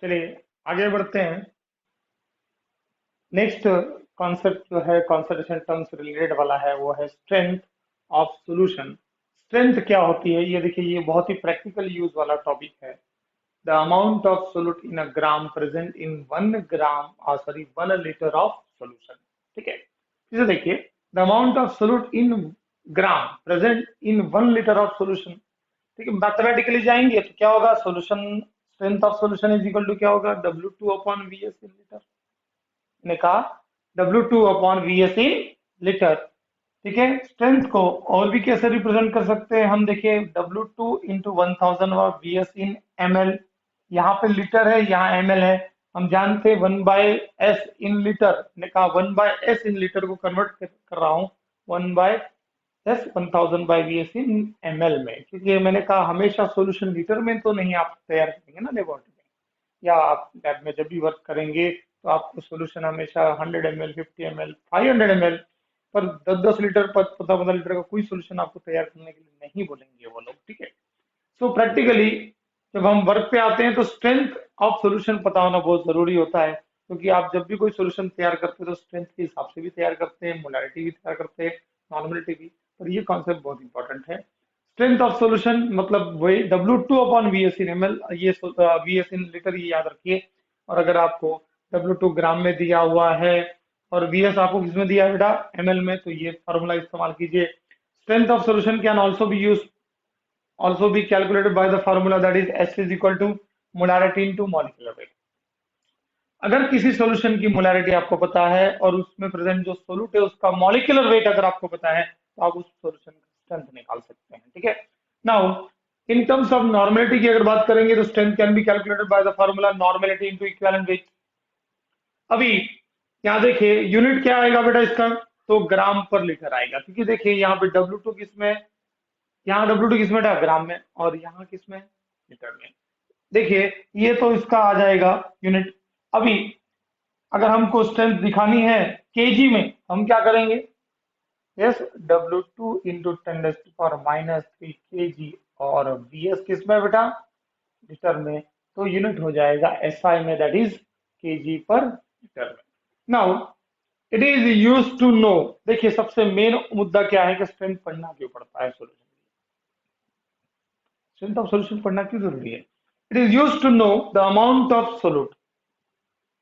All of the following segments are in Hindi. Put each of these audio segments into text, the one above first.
चलिए आगे बढ़ते हैं। नेक्स्ट कॉन्सेप्ट जो है कॉन्सेंट्रेशन टर्म्स रिलेटेड वाला है वो है स्ट्रेंथ ऑफ सॉल्यूशन। स्ट्रेंथ क्या होती है, ये देखिए, ये बहुत ही प्रैक्टिकल यूज वाला टॉपिक है। The amount of solute in a gram present in 1 litre of solution. ठीक है, इसे देखिए, the amount of solute in gram present in 1 litre of solution. ठीक है, मैथमेटिकली जाएंगे तो क्या होगा, solution strength of solution is equal to क्या होगा, W2/VS इन लीटर। ने कहा W2/VS इन लीटर। ठीक है, स्ट्रेंथ को और भी कैसे रिप्रेजेंट कर सकते हैं हम, देखिए W2 × 1000 VS इन ml। यहाँ पे लीटर है, यहाँ ml है। हम जानते हैं 1/s इन लीटर, ने कहा 1/s इन लीटर को कन्वर्ट कर रहा हूँ 1/1000/VS इन ml में, क्योंकि मैंने कहा हमेशा सॉल्यूशन लीटर में तो नहीं आप तैयार करेंगे ना लेबोरेटरी में, या आप लैब में जब भी वर्क करेंगे तो आपको सॉल्यूशन हमेशा 100 ml, 50 ml, 500 ml पर 10-10 लीटर, 15-15 लीटर का कोई सॉल्यूशन आपको तैयार करने के लिए नहीं बोलेंगे वो लोग। ठीक है, सो प्रैक्टिकली जब हम वर्क पे आते हैं तो स्ट्रेंथ ऑफ सॉल्यूशन पता होना बहुत जरूरी होता है, क्योंकि आप जब भी कोई सॉल्यूशन तैयार करते हैं तो स्ट्रेंथ के हिसाब से भी तैयार करते हैं, मोलारिटी भी तैयार करते हैं, नॉर्मलिटी भी। और ये कॉन्सेप्ट बहुत इंपॉर्टेंट है। स्ट्रेंथ ऑफ सॉल्यूशन मतलब वही W2/VS इन ml, ये VS इन लीटर, ये याद रखिए। और अगर आपको W2 ग्राम में दिया हुआ है और VS आपको किसमें दिया है बेटा, ml में, तो ये फॉर्मूला इस्तेमाल कीजिए। Strength of solution can also be calculated by the formula that is S is equal to molarity into molecular weight। अगर किसी सॉल्यूशन की मोलारिटी आपको पता है और उसमें प्रेजेंट जो सोल्यूट है उसका मॉलिक्यूलर वेट अगर आपको पता है तो आप उस सॉल्यूशन का स्ट्रेंथ निकाल सकते हैं। ठीक है, now in terms of normality की अगर बात करेंगे तो strength can be calculated by the formula normality into equivalent weight. अभी यहाँ देखिए यूनिट क्या आएगा बेटा इसका, तो ग्राम पर लीटर आएगा, क्योंकि देखिए यहाँ पे W2 किसमें, यहाँ W2 किसमें था, ग्राम में, और यहाँ किसमें, लीटर में। देखिए ये तो इसका आ जाएगा यूनिट। अभी अगर हमको स्ट्रेंथ दिखानी है केजी में, हम क्या करेंगे, यस, W2 × 10⁻³ और VS किस में बेटा, लीटर में, तो यूनिट हो जाएगा SI में, that is KG per litre में। Now it is use to know, देखिए सबसे मेन मुद्दा क्या है कि स्ट्रेंथ पढ़ना क्यों पड़ता है सॉल्यूशन, स्ट्रेंथ ऑफ सॉल्यूशन पढ़ना क्यों जरूरी है। It is use to know the amount of solute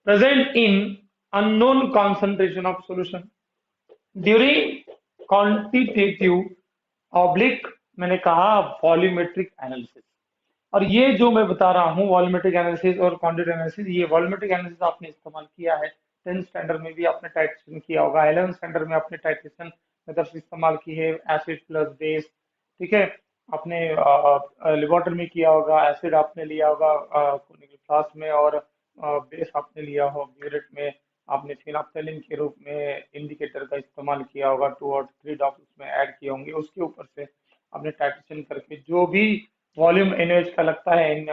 present in unknown concentration of solution during quantitative oblique, मैंने कहा वॉल्यूमेट्रिक एनालिसिस। और ये जो मैं बता रहा हूँ वॉल्यूमेट्रिक एनालिसिस और क्वांटिटेटिव एनालिसिस, ये वॉल्यूमेट्रिक एनालिसिस आपने इस्तेमाल किया है 10th स्टैंडर्ड में भी, आपने टाइट्रेशन किया होगा 11th स्टैंडर्ड में, आपने टाइट्रेशन मेथड्स इस्तेमाल की है, एसिड प्लस बेस। ठीक है, आपने लेबोरेटरी में किया होगा, एसिड आपने लिया होगा फ्लास्क में, और बेस आपने लिया हो ब्यूरेट में। आपने फिनाप्थेलिन के रूप में इंडिकेटर का इस्तेमाल किया होगा, 2 और 3 ड्रॉप उसमें ऐड किए होंगे, उसके ऊपर से आपने टाइट्रेशन करके जो भी वॉल्यूम NaOH का लगता है इन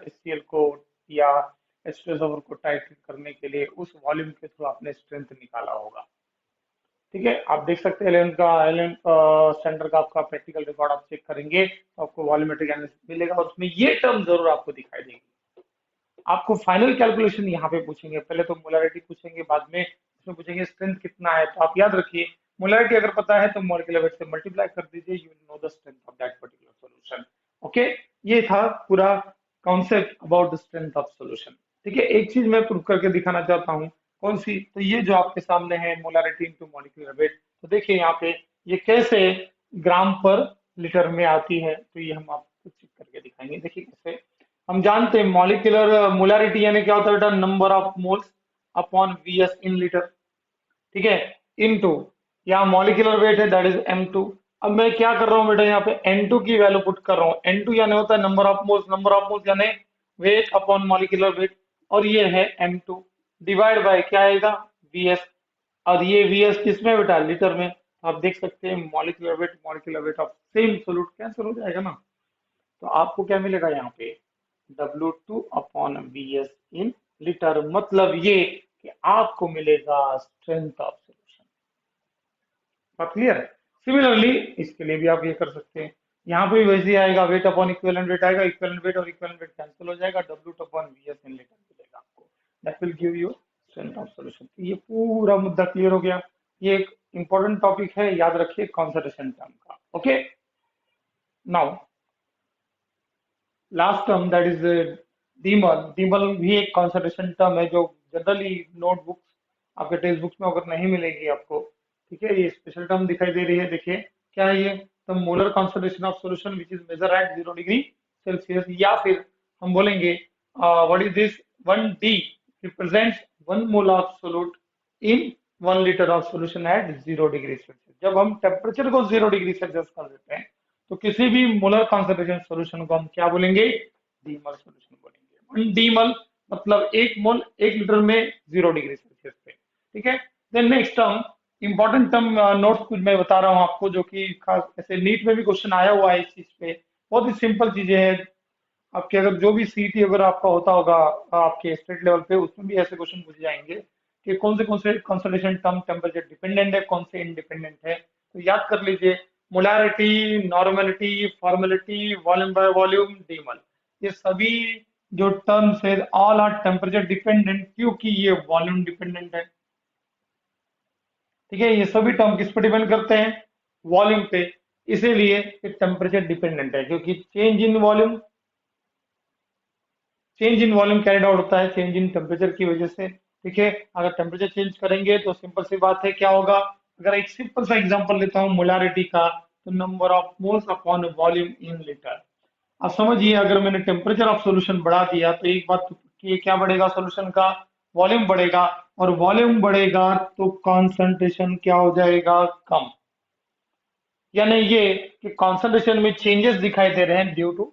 HCl को या H2SO4 को टाइट्रेट करने के लिए, उस वॉल्यूम के थ्रू आपने स्ट्रेंथ निकाला होगा। ठीक है, आप देख सकते हैं 11th स्टैंडर्ड का आपका प्रैक्टिकल रिकॉर्ड आप चेक करेंगे तो आपको वॉल्यूमेट्रिक एनालिसिस मिलेगा, और उसमें ये टर्म जरूर आपको दिखाई देगी। आपको फाइनल कैलकुलेशन यहाँ पे पूछेंगे, पहले तो मोलारिटी पूछेंगे, बाद में उसमें पूछेंगे स्ट्रेंथ कितना है, तो आप याद रखिए मोलारिटी अगर पता है तो मॉलिक्यूलर वेट से मल्टीप्लाई कर दीजिए, you will know the strength of that particular solution. Okay, ये था पूरा concept about the strength of solution. ठीक है, एक चीज मैं प्रूव करके दिखाना चाहता हूँ, कौन सी, तो ये जो आपके सामने है मोलारिटी इनटू मॉलिक्यूलर वेट, तो देखिए यहाँ पे ये कैसे ग्राम पर लीटर में आती है, तो ये हम आपको चेक करके दिखाएंगे। देखिए कैसे, हम जानते हैं मॉलिक्यूलर मोलारिटी यानी क्या होता है बेटा, number of moles upon VS in litre. ठीक है, इनटू यहाँ मॉलिक्यूलर वेट है, दैट इज M2। अब मैं क्या कर रहा हूँ बेटा, यहाँ पे N2 की वैल्यू पुट कर रहा हूँ। N2 यानी होता है number of moles, number of moles यानी वेट अपॉन मॉलिक्यूलर वेट, और ये है M2 डिवाइड बाय क्या आएगा, VS। और ये VS किसमें बेटा, लीटर में। आप देख सकते हैं molecular weight of same solute cancel हो जाएगा ना, तो आपको क्या मिलेगा यहाँ पे, W2/VS इन लीटर, मतलब ये कि आपको मिलेगा स्ट्रेंथ ऑफ सॉल्यूशन। बात क्लियर है। सिमिलरली इसके लिए भी आप ये कर सकते हैं, यहाँ पे भी वैसे ही आएगा, वेट अपॉन इक्विवेलेंट वेट आएगा, इक्विवेलेंट वेट और इक्विवेलेंट वेट कैंसिल हो जाएगा, W2/VS इन लीटर मिलेगा। That will give you strength of solution. ये पूरा मुद्दा क्लियर हो गया। ये एक इंपॉर्टेंट टॉपिक है, याद रखिए कॉन्सेंट्रेशन टर्म का। Okay, now last term that is demal. Demal भी एक कॉन्सेंट्रेशन टर्म है जो जनरली नोटबुक्स आपके टेक्स्ट बुक्स में अगर नहीं मिलेगी आपको। ठीक है, ये स्पेशल टर्म दिखाई दे रही है, देखिए क्या है ये। The molar concentration of solution which is measure at 0 degree celsius, या फिर हम बोलेंगे what is this, 1D represents 1 mole of solute in 1 litre of solution at 0 degree celsius. जब हम टेम्परेचर को 0 डिग्री सेल्सियस कर देते हैं तो किसी भी मोलर कॉन्सेंट्रेशन सॉल्यूशन को हम क्या बोलेंगे, डीमल सॉल्यूशन बोलेंगे। 1 डीमल मतलब 1 मोल 1 लीटर में 0 डिग्री सेल्सियस पे। ठीक है, then next term, important term notes कुछ मैं बता रहा हूँ आपको जो कि खास ऐसे नीट में भी क्वेश्चन आया हुआ है इस चीज पे। बहुत ही सिंपल चीजें हैं आपके, अगर जो भी सीटी अगर आपका होता होगा आपके स्टेट लेवल पे, उसमें भी ऐसे क्वेश्चन पूछे जाएंगे कि कौन से कॉन्सेंट्रेशन टर्म टेम्परेचर डिपेंडेंट है, कौन से इंडिपेंडेंट है। तो याद कर लीजिए, molarity, normality, formality, volume by volume, demal, ये सभी जो टर्म्स है ऑल आर टेम्परेचर डिपेंडेंट, क्योंकि ये वॉल्यूम डिपेंडेंट है। ठीक है, ये सभी टर्म किस पे डिपेंड करते हैं, वॉल्यूम पे। इसीलिए ये टेम्परेचर डिपेंडेंट है, क्योंकि change in volume carried out होता है चेंज इन टेम्परेचर की वजह से। ठीक है, अगर टेम्परेचर चेंज करेंगे तो सिंपल सी बात है क्या होगा। अगर एक सिंपल सा एग्जांपल लेता हूँ मोलारिटी का, तो number of moles upon volume in litre. अब समझिए, अगर मैंने टेम्परेचर ऑफ सॉल्यूशन बढ़ा दिया तो एक बात कि ये क्या बढ़ेगा, सॉल्यूशन का वॉल्यूम बढ़ेगा, और वॉल्यूम बढ़ेगा तो कॉन्सेंट्रेशन क्या हो जाएगा, कम। यानी ये कि कॉन्सेंट्रेशन में चेंजेस दिखाई दे रहे हैं ड्यू टू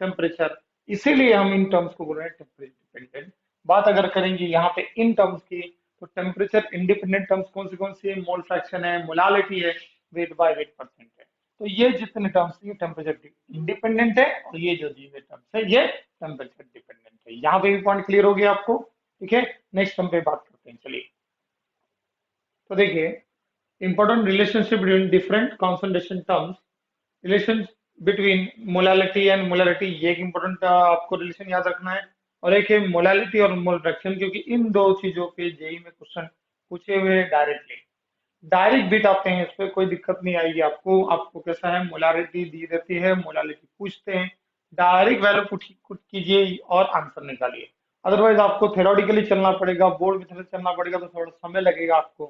टेम्परेचर, इसीलिए हम इन टर्म्स को बोल रहे हैं टेम्परेचर डिपेंडेंट। बात अगर करेंगे यहाँ पे इन टर्म्स की, तो टेम्परेचर इंडिपेंडेंट टर्म्स कौन सी है, मोल फ्रैक्शन है, मोलालिटी है, वेट बाय वेट परसेंट है। तो ये जितने टर्म्स ये टेम्परेचर इंडिपेंडेंट है, और ये जो दिए हुए टर्म्स है ये टेम्परेचर डिपेंडेंट है। यहाँ पे भी पॉइंट क्लियर हो गया आपको। ठीक है, नेक्स्ट हम पे बात करते हैं, चलिए। तो देखिए, important relationship between different concentration terms, relation between molality and molarity, ये एक इंपॉर्टेंट आपको रिलेशन याद रखना है। और एक है मोलालिटी और मोल फ्रैक्शन, क्योंकि इन दो चीजों पे जेई में क्वेश्चन पूछे हुए हैं डायरेक्टली। डायरेक्ट बिट आते हैं, इस पे कोई दिक्कत नहीं आएगी आपको। आपको कैसा है, मोलारिटी दी रहती है, मोलालिटी पूछते हैं, डायरेक्ट वैल्यू पुट कीजिए और आंसर निकालिए। अदरवाइज आपको थेरोटिकली चलना पड़ेगा, बोर्ड की तरफ चलना पड़ेगा, तो थोड़ा समय लगेगा आपको।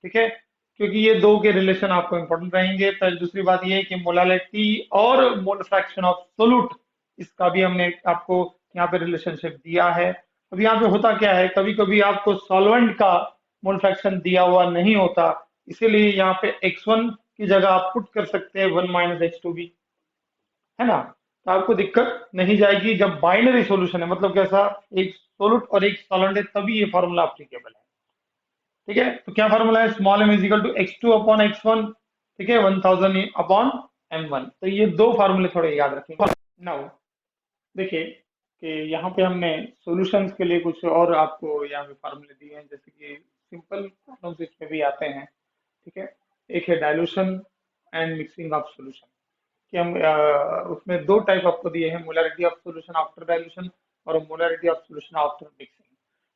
ठीक है, क्योंकि ये दो के रिलेशन आपको इंपॉर्टेंट रहेंगे। तो दूसरी बात ये है कि मोलालिटी और मोल फ्रैक्शन ऑफ सोलूट, इसका भी हमने आपको यहाँ पे रिलेशनशिप दिया है। अब यहाँ पे होता क्या है, कभी कभी आपको सॉल्वेंट का मोल फ्रैक्शन दिया हुआ नहीं होता, इसीलिए यहाँ पे x1 की जगह आप पुट कर सकते हैं 1 - x2 भी, है ना। तो आपको दिक्कत नहीं जाएगी। जब बाइनरी सॉल्यूशन है, मतलब कैसा, एक सोलूट और एक सॉल्वेंट है, तभी ये फॉर्मूला एप्लीकेबल है। ठीक है, तो क्या फॉर्मूला है, small m is equal to x2 upon x1। ठीक है, 1000 अपॉन m1। तो ये दो फार्मूले थोड़े याद रखेंगे। नाउ देखिए कि यहाँ पे हमने सॉल्यूशंस के लिए कुछ और आपको यहाँ पे फार्मूले दिए हैं, जैसे कि सिंपल प्रॉब्लम्स इसमें भी आते हैं। ठीक है, एक है dilution and mixing of solution, कि हम उसमें दो टाइप आपको दिए हैं, molarity of solution after dilution और molarity of solution after mixing.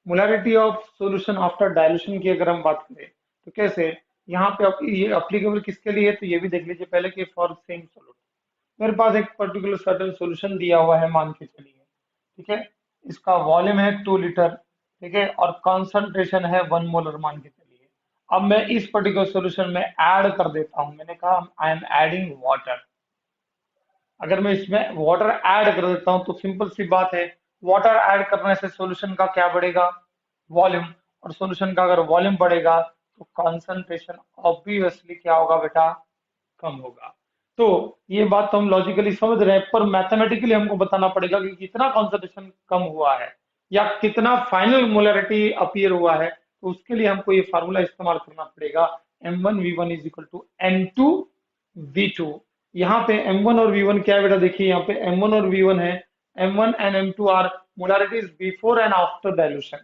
Molarity of solution after dilution की अगर हम बात करें तो कैसे, यहाँ पे ये अप्लीकेबल किसके लिए है, तो ये भी देख लीजिए पहले कि फॉर सेम सॉल्यूट मेरे पास एक पर्टिकुलर सर्टेन सॉल्यूशन दिया हुआ है, मान के चलिए। ठीक है, इसका वॉल्यूम है 2 लीटर। ठीक है, और कॉन्सेंट्रेशन है 1 मोलर, मान के चलिए। अब मैं इस पर्टिकुलर सॉल्यूशन में ऐड कर देता हूं, मैंने कहा आई एम एडिंग वाटर। अगर मैं इसमें वाटर ऐड कर देता हूं तो सिंपल सी बात है, वाटर ऐड करने से सॉल्यूशन का क्या बढ़ेगा, वॉल्यूम। और सॉल्यूशन का अगर वॉल्यूम बढ़ेगा तो कॉन्सेंट्रेशन ऑब्वियसली क्या होगा बेटा, कम होगा। तो ये बात तो हम लॉजिकली समझ रहे हैं, पर मैथमेटिकली हमको बताना पड़ेगा कि कितना कॉन्सेंट्रेशन कम हुआ है या कितना फाइनल मोलरिटी अपीयर हुआ है। तो उसके लिए हमको ये फार्मूला इस्तेमाल करना पड़ेगा, m1v1 is equal to m2v2। यहाँ पे m1 और v1 क्या है बेटा, देखिए यहाँ पे m1 और v1 है, m1 and m2 are molarities before and after dilution.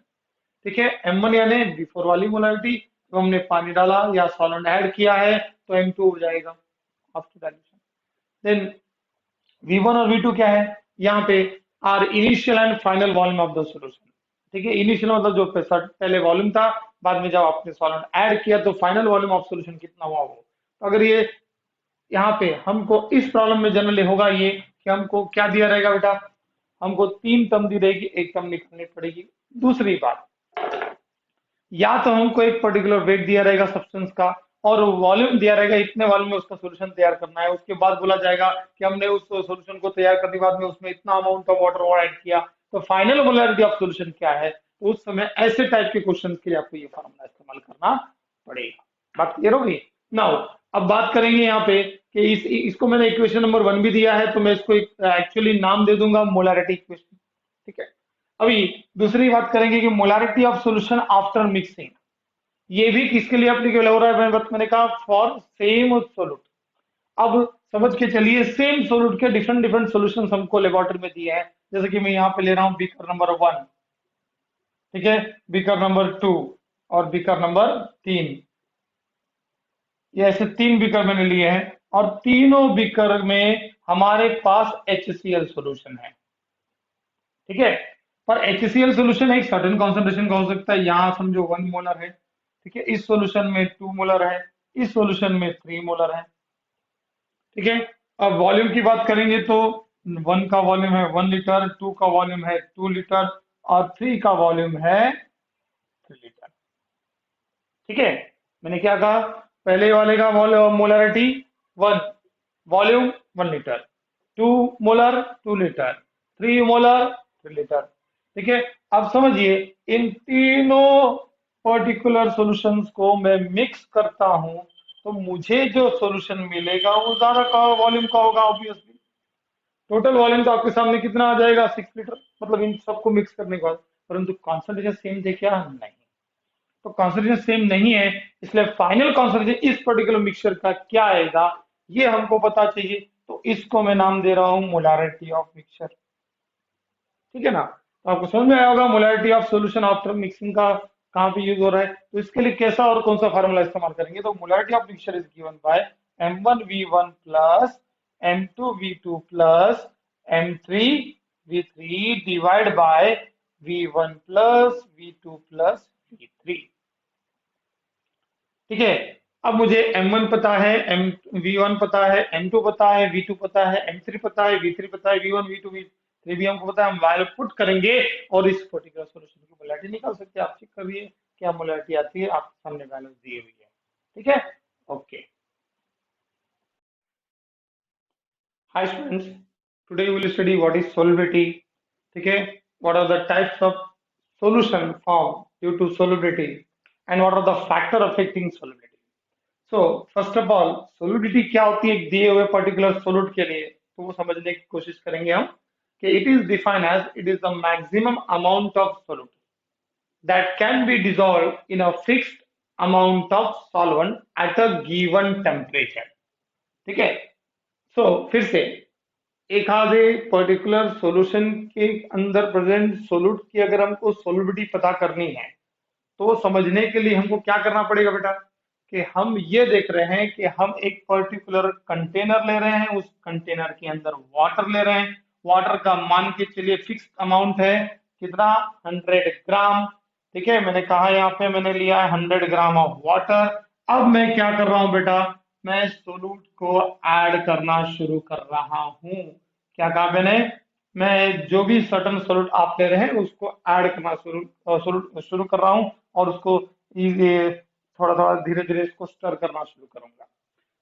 ठीक है, m1 यानी बिफोर वाली मोलारिटी, तो हमने पानी डाला या सॉल्वेंट ऐड किया है तो m2 हो जाएगा आफ्टर डाइल्यूशन। देन v1 और v2 क्या है, यहाँ पे are initial and final volume of the solution. ठीक है, इनिशियल मतलब जो पहले वॉल्यूम था, बाद में जब आपने सॉल्वेंट ऐड किया तो फाइनल वॉल्यूम ऑफ सॉल्यूशन कितना हुआ वो। तो अगर ये यहाँ पे हमको इस प्रॉब्लम में जनरली होगा ये कि हमको क्या दिया रहेगा बेटा, हमको 3 टर्म दी रहेगी, एक टर्म निकालनी पड़ेगी। दूसरी बात, या तो हमको एक पर्टिकुलर वेट दिया रहेगा सब्सटेंस का और वॉल्यूम दिया रहेगा, इतने वॉल्यूम में उसका सॉल्यूशन तैयार करना है, उसके बाद बोला जाएगा कि हमने उस सॉल्यूशन को तैयार करने के बाद में उसमें इतना अमाउंट ऑफ वाटर और ऐड किया, तो फाइनल मोलरिटी ऑफ सॉल्यूशन क्या है। तो उस समय ऐसे टाइप के क्वेश्चन के लिए आपको ये फॉर्मूला इस्तेमाल करना पड़ेगा। बात क्लियर होगी। नाउ अब बात करेंगे यहाँ पे कि इसको मैंने इक्वेशन नंबर 1 भी दिया है, तो मैं इसको एक्चुअली नाम दे दूंगा मोलारिटी इक्वेशन। ठीक है, अभी दूसरी बात करेंगे कि molarity of solution after mixing, ये भी किसके लिए एप्लीकेबल हो रहा है, मैंने कहा फॉर सेम सोल्यूट। अब समझ के चलिए, सेम सोल्यूट के डिफरेंट डिफरेंट सॉल्यूशंस हमको लेबोरेटरी में दिए हैं, जैसे कि मैं यहाँ पे ले रहा हूँ बीकर नंबर 1, ठीक है, बीकर नंबर 2 और बीकर नंबर 3, ये ऐसे 3 बीकर मैंने लिए हैं और तीनों बीकर में हमारे पास HCl सॉल्यूशन है। ठीक है, पर HCl सॉल्यूशन एक सर्टेन कॉन्सेंट्रेशन का हो सकता है, यहाँ समझो 1 मोलर है, ठीक है, इस सॉल्यूशन में 2 मोलर है, इस सॉल्यूशन में 3 मोलर है। ठीक है, अब वॉल्यूम की बात करेंगे तो 1 का वॉल्यूम है 1 लीटर, 2 का वॉल्यूम है 2 लीटर और 3 का वॉल्यूम है 3 लीटर। ठीक है, मैंने क्या कहा, पहले वाले का molarity 1, volume 1 litre, 2 molar 2 litre, 3 molar 3 litre. ठीक है, अब समझिए इन तीनों पर्टिकुलर सॉल्यूशंस को मैं मिक्स करता हूं तो मुझे जो सॉल्यूशन मिलेगा वो ज्यादा का वॉल्यूम का होगा ऑब्वियसली। टोटल वॉल्यूम तो आपके सामने कितना आ जाएगा, 6 लीटर, मतलब इन सबको मिक्स करने के बाद। परंतु कॉन्सेंट्रेशन सेम थे क्या, नहीं, तो कॉन्सेंट्रेशन सेम नहीं है, इसलिए फाइनल कॉन्सेंट्रेशन इस पर्टिकुलर मिक्सचर का क्या आएगा ये हमको पता चाहिए, तो इसको मैं नाम दे रहा हूं मोलारिटी ऑफ मिक्सचर। ठीक है ना, तो आपको समझ में आया होगा molarity of solution after mixing का कहाँ पे यूज हो रहा है। तो इसके लिए कैसा और कौन सा फार्मूला इस्तेमाल करेंगे, तो molarity of mixture is given by M1V1 plus M2V2 plus M3V3 divide by V1 plus V2 plus V3। ठीक है, अब मुझे M1 पता है, एम V1 पता है, M2 पता है, V2 पता है, M3 पता है, V3 पता है, V1 V2 V3 भी हमको पता है। हम वैल्यू पुट करेंगे और इस पर्टिकुलर सॉल्यूशन की मोलैरिटी निकाल सकते हैं। आप चेक करिए क्या मोलैरिटी आती है, आपके सामने वैल्यू दी हुई है। ठीक है, okay. Hi students, today we will study what is solubility. ठीक है, what are the types of solution form due to solubility and what are the factor affecting solubility. So first of all solubility क्या होती है एक दिए हुए पर्टिकुलर सोल्यूट के लिए, तो वो समझने की कोशिश करेंगे हम कि it is defined as it is the maximum amount of solute that can be dissolve in a fixed amount of solvent at a given temperature. ठीक है, सो फिर से एक आधे पर्टिकुलर सॉल्यूशन के अंदर प्रेजेंट सोल्यूट की अगर हमको सोलिडिटी पता करनी है तो समझने के लिए हमको क्या करना पड़ेगा बेटा, कि हम ये देख रहे हैं कि हम एक पर्टिकुलर कंटेनर ले रहे हैं, उस कंटेनर के अंदर वाटर ले रहे हैं, वाटर का मान के चलिए फिक्स अमाउंट है कितना, 100 ग्राम। ठीक है, मैंने कहा यहाँ पे मैंने लिया है 100 ग्राम ऑफ वाटर। अब मैं क्या कर रहा हूँ बेटा, मैं सोलूट को ऐड करना शुरू कर रहा हूँ। क्या कहा मैंने, मैं जो भी सर्टन सोल्यूट आप ले रहे हैं उसको ऐड करना शुरू कर रहा हूँ और उसको ये थोड़ा थोड़ा धीरे धीरे इसको स्टर करना शुरू करूंगा।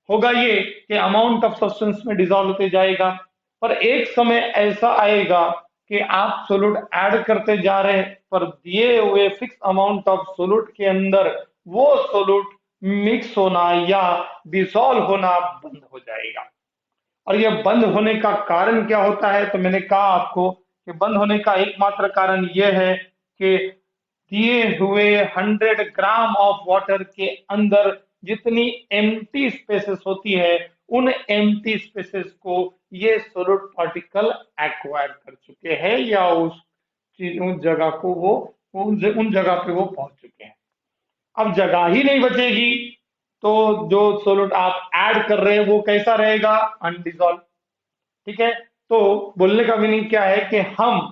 होगा ये कि अमाउंट ऑफ सब्सटेंस में डिजॉल्व होते जाएगा, पर एक समय ऐसा आएगा कि आप सोलूट ऐड करते जा रहे हैं पर दिए हुए फिक्स अमाउंट ऑफ सोलूट के अंदर वो सोलूट मिक्स होना या डिसॉल्व होना बंद हो जाएगा। और ये बंद होने का कारण क्या होता है, तो मैंने कहा आपको कि बंद होने का एकमात्र कारण यह है कि दिए हुए 100 ग्राम ऑफ वाटर के अंदर जितनी एम्प्टी स्पेसेस होती है उन एम्प्टी स्पेसेस को ये सोलिड पार्टिकल एक्वायर कर चुके हैं या उस जगह को वो उन जगह पे वो पहुंच चुके हैं। अब जगह ही नहीं बचेगी तो जो सोलिड आप ऐड कर रहे हैं वो कैसा रहेगा, अनडिजॉल्व। ठीक है, तो बोलने का मीनिंग क्या है कि हम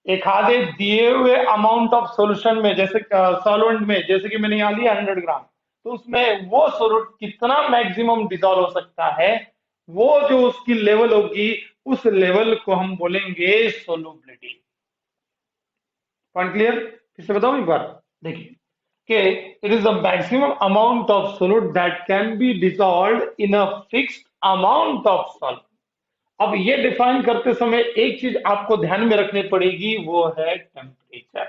एक आधे दिए हुए अमाउंट ऑफ सॉल्यूशन में, जैसे सॉल्वेंट में, जैसे कि मैंने यहाँ लिया 100 ग्राम, तो उसमें वो सॉल्यूट कितना मैक्सिमम डिसॉल्व हो सकता है, वो जो उसकी लेवल होगी, उस लेवल को हम बोलेंगे सोलुबिलिटी। Point clear? फिर से बताऊं एक बार, देखिए कि it is the maximum amount of solute that can be dissolve in a fixed amount of solve. अब ये डिफाइन करते समय एक चीज आपको ध्यान में रखनी पड़ेगी, वो है टेम्परेचर।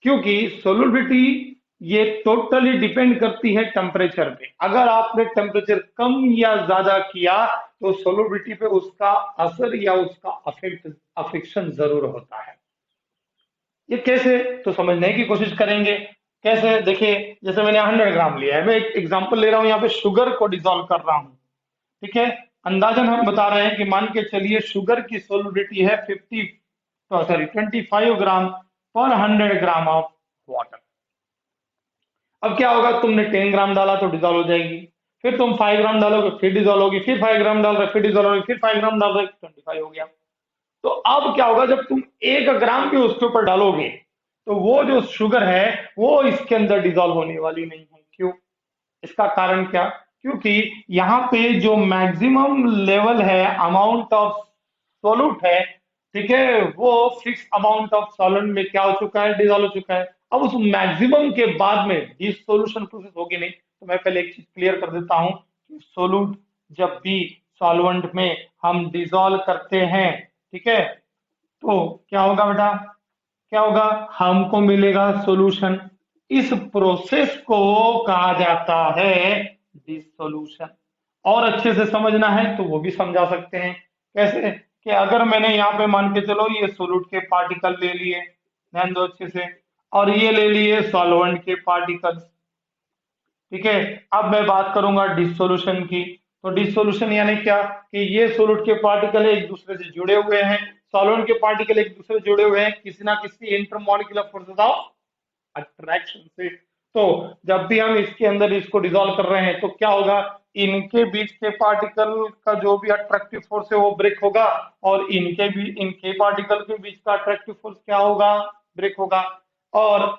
क्योंकि सोलुबिलिटी ये टोटली डिपेंड करती है टेम्परेचर पे। अगर आपने टेम्परेचर कम या ज्यादा किया तो सोलुबिलिटी पे उसका असर या उसका अफेक्शन जरूर होता है। ये कैसे, तो समझने की कोशिश करेंगे। कैसे, देखिए जैसे मैंने 100 ग्राम लिया है, मैं एक एग्जांपल ले रहा हूं, यहाँ पे शुगर को डिसॉल्व कर रहा हूं। ठीक है, अंदाजन हम बता रहे हैं कि मान के चलिए शुगर की सोलबिलिटी है 25 ग्राम पर 100 ग्राम ऑफ वाटर। अब क्या होगा, तुमने 10 ग्राम डाला तो डिजोल्व हो जाएगी, फिर तुम 5 ग्राम डालोगे फिर डिजोल्व होगी, फिर 5 ग्राम डाल रहे फिर डिजोल्व होगी, फिर 5 ग्राम डाल रहे 25 हो गया। तो अब क्या होगा, जब तुम 1 ग्राम भी उसके ऊपर डालोगे तो वो जो शुगर है वो इसके अंदर डिजोल्व होने वाली नहीं है। क्यों? इसका कारण क्या? क्योंकि यहाँ पे जो मैक्सिमम लेवल है अमाउंट ऑफ सोलूट है, ठीक है, वो फिक्स अमाउंट ऑफ सॉल्वेंट में क्या हो चुका है, डिजोल्व हो चुका है। अब उस मैक्सिमम के बाद में डिसोल्यूशन प्रोसेस होगी नहीं। तो मैं पहले एक चीज क्लियर कर देता हूं कि सोलूट जब भी सॉल्वेंट में हम डिजोल्व करते हैं, ठीक है, तो क्या होगा बेटा, क्या होगा, हमको मिलेगा सॉल्यूशन। इस प्रोसेस को कहा जाता है डिसोल्यूशन। और अच्छे से समझना है तो वो भी समझा सकते हैं। कैसे? कि अगर मैंने यहाँ पे मान के चलो ये सोलूट के पार्टिकल ले लिए, ध्यान दो अच्छे से, और ये ले लिए सॉल्वेंट के पार्टिकल्स। ठीक है, अब मैं बात करूंगा डिसोल्यूशन की। तो डिसोल्यूशन यानी क्या, कि ये सोलूट के पार्टिकल एक दूसरे से जुड़े हुए हैं, सॉल्वेंट के पार्टिकल एक दूसरे से जुड़े हुए हैं किसी ना किसी इंटरमॉलिक्यूलर फोर्सेस ऑफ अट्रैक्शन से। तो जब भी हम इसके अंदर इसको डिसॉल्व कर रहे हैं तो क्या होगा, इनके बीच के पार्टिकल का जो भी अट्रैक्टिव फोर्स है वो ब्रेक होगा, और इनके पार्टिकल के बीच का अट्रैक्टिव फोर्स क्या होगा, ब्रेक होगा। और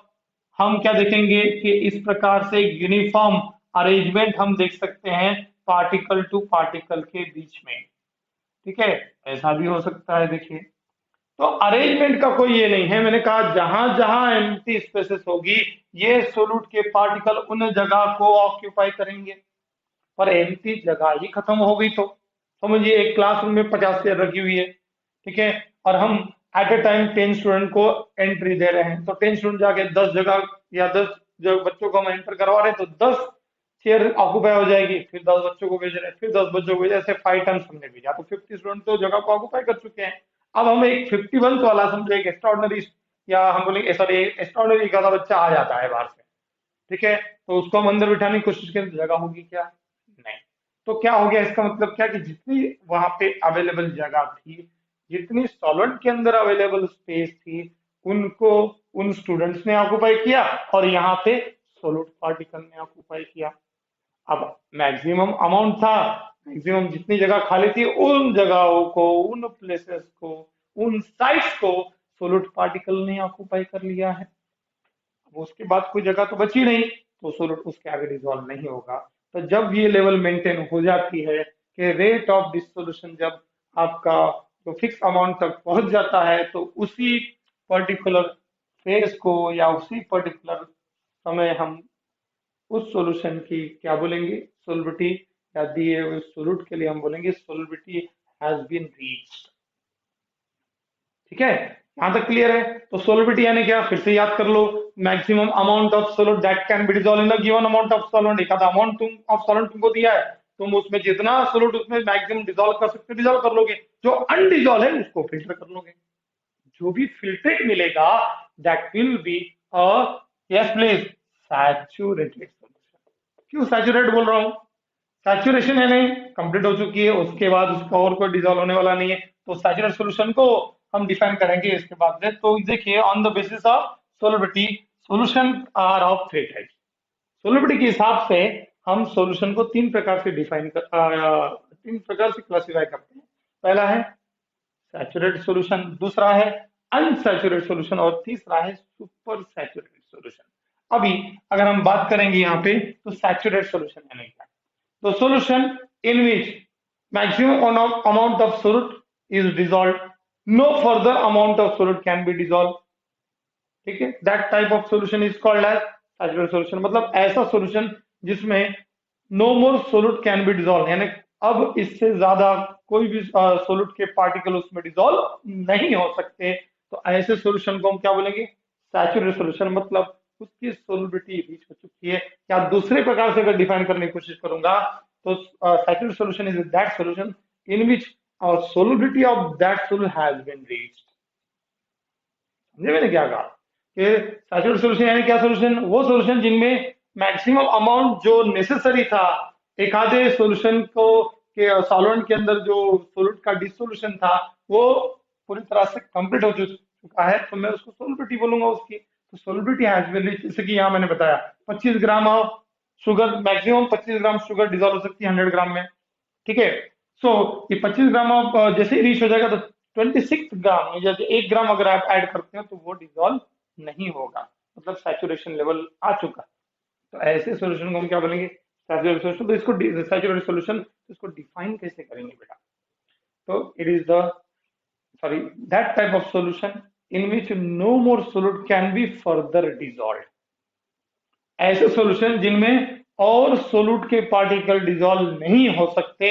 हम क्या देखेंगे कि इस प्रकार से यूनिफॉर्म अरेंजमेंट हम देख सकते हैं पार्टिकल टू पार्टिकल के बीच में। ठीक है, ऐसा भी हो सकता है। देखिए, तो अरेंजमेंट का कोई ये नहीं है, मैंने कहा जहां जहां एम्प्टी स्पेसेस होगी ये सोलूट के पार्टिकल उन जगह को ऑक्यूपाई करेंगे। पर एम्प्टी जगह ही खत्म हो गई तो समझिए एक क्लासरूम में 50 चेयर रखी हुई है, ठीक है, और हम एट ए टाइम 10 स्टूडेंट को एंट्री दे रहे हैं, तो 10 स्टूडेंट जाके 10 जगह या 10 जो बच्चों को हम एंटर करवा रहे हैं, तो 10 चेयर ऑक्यूपाई हो जाएगी, फिर 10 बच्चों को भेज रहे हैं, फिर 10 बच्चों को भेज रहे हैं, ऐसे 5 टाइम्स हमने भेजा, तो 50 स्टूडेंट तो जगह को ऑक्यूपाई कर चुके हैं। अब हम एक 51 वाला समझो एक एक्स्ट्राऑर्डिनरी, या हम बोलेंगे सॉरी एक्स्ट्राऑर्डिनरी का बच्चा आ जाता है बाहर से, ठीक है, तो उसको हम अंदर बिठाने की कोशिश करें तो जगह होगी क्या? नहीं। तो क्या हो गया, इसका मतलब क्या कि जितनी वहां पे अवेलेबल जगह थी, जितनी सॉल्वेंट के अंदर अवेलेबल स्पेस थी, उनको उन स्टूडेंट्स ने ऑक्यूपाई किया, और यहाँ पे सोलूट पार्टिकल ने ऑक्यूपाई किया। अब मैक्सिमम अमाउंट था, मैक्सिमम जितनी जगह खाली थी उन जगहों को, उन प्लेसेस को, उन साइट्स को सोलूट पार्टिकल ने ऑक्यूपाई कर लिया है। अब उसके बाद कोई जगह तो बची नहीं, तो सोलूट उसके आगे डिसॉल्व नहीं होगा। तो जब ये लेवल मेंटेन हो जाती है कि रेट ऑफ डिसोल्यूशन जब आपका जो फिक्स अमाउंट तक पहुंच जाता है, तो उसी पर्टिकुलर फेज को या उसी पर्टिकुलर समय हम उस सॉल्यूशन की क्या बोलेंगे, सोलबिलिटी, या दिए हुए सोल्यूट के लिए हम बोलेंगे सोलबिलिटी हैज बीन रीच्ड। ठीक है, यहां तक क्लियर है? तो सोलबिलिटी यानी क्या, फिर से याद कर लो, maximum amount of solute that can be dissolve in the given amount of solvent. एक आधा अमाउंट तुम ऑफ सॉल्वेंट तुमको दिया है, तुम उसमें जितना सोल्यूट उसमें मैक्सिमम डिसॉल्व कर सकते हो डिसॉल्व कर लोगे, जो अनडिसॉल्व है उसको फिल्टर कर लोगे। जो भी फिल्ट्रेट मिलेगा that will be a, yes please, saturated solution. क्यों सैचुरेट बोल रहा हूं? सैचुरेशन है नहीं, कंप्लीट हो चुकी है, उसके बाद उसका और कोई डिसॉल्व होने वाला नहीं है, तो सैचुरेटेड सॉल्यूशन को हम डिफाइन करेंगे इसके बाद से। तो देखिए on the basis of solubility solution are of three types. Solubility के हिसाब से हम सॉल्यूशन को तीन प्रकार से क्लासिफाई करते हैं। पहला है सैचुरेटेड सॉल्यूशन, दूसरा है अनसैचुरेटेड सॉल्यूशन और तीसरा है सुपर सैचुरेटेड सॉल्यूशन। अभी अगर हम बात करेंगे यहाँ पे तो सैचुरेटेड सॉल्यूशन यानी क्या, तो solution in which maximum amount of solute is dissolved, no further amount of solute can be dissolved, ठीक है, that type of solution is called as saturated solution. मतलब ऐसा सॉल्यूशन जिसमें no more solute can be dissolve, यानी अब इससे ज्यादा कोई भी सोल्यूट के पार्टिकल उसमें डिजोल्व नहीं हो सकते, तो ऐसे सॉल्यूशन को हम क्या बोलेंगे, सैचुरेटेड सॉल्यूशन। मतलब उसकी सोलबिलिटी रीच हो चुकी है। या दूसरे प्रकार से अगर डिफाइन करने की कोशिश करूंगा तो saturated solution is that solution in which solubility of that solute has been reached. समझे मैंने क्या कहा कि सैचुरेटेड सॉल्यूशन यानी क्या सॉल्यूशन, वो सॉल्यूशन जिनमें मैक्सिमम अमाउंट जो नेसेसरी था एक आधे सॉल्यूशन को के सॉल्वेंट के अंदर जो सोल्यूट का डिसोल्यूशन था वो पूरी तरह से कंप्लीट हो चुका है, तो मैं उसको सोलबिलिटी बोलूंगा उसकी। तो सोलबिलिटी हैज बीन रीच्ड, जैसे कि यहाँ मैंने बताया 25 gram of sugar, maximum 25 gram sugar dissolve हो सकती है 100 ग्राम में, ठीक है। सो ये 25 ग्राम ऑफ जैसे ही रीच हो जाएगा तो 26 ग्राम में जैसे 1 ग्राम अगर आप ऐड करते हो तो वो डिजोल्व नहीं होगा, मतलब सैचुरेशन लेवल आ चुका। तो ऐसे सॉल्यूशन को हम क्या बोलेंगे, सैचुरेटेड सॉल्यूशन। तो इसको सैचुरेटेड सॉल्यूशन इसको डिफाइन कैसे करेंगे बेटा, तो it is the sorry that type of solution in which no more solute can be further dissolve, ऐसे सॉल्यूशन जिनमें और सोल्यूट के पार्टिकल डिजोल्व नहीं हो सकते,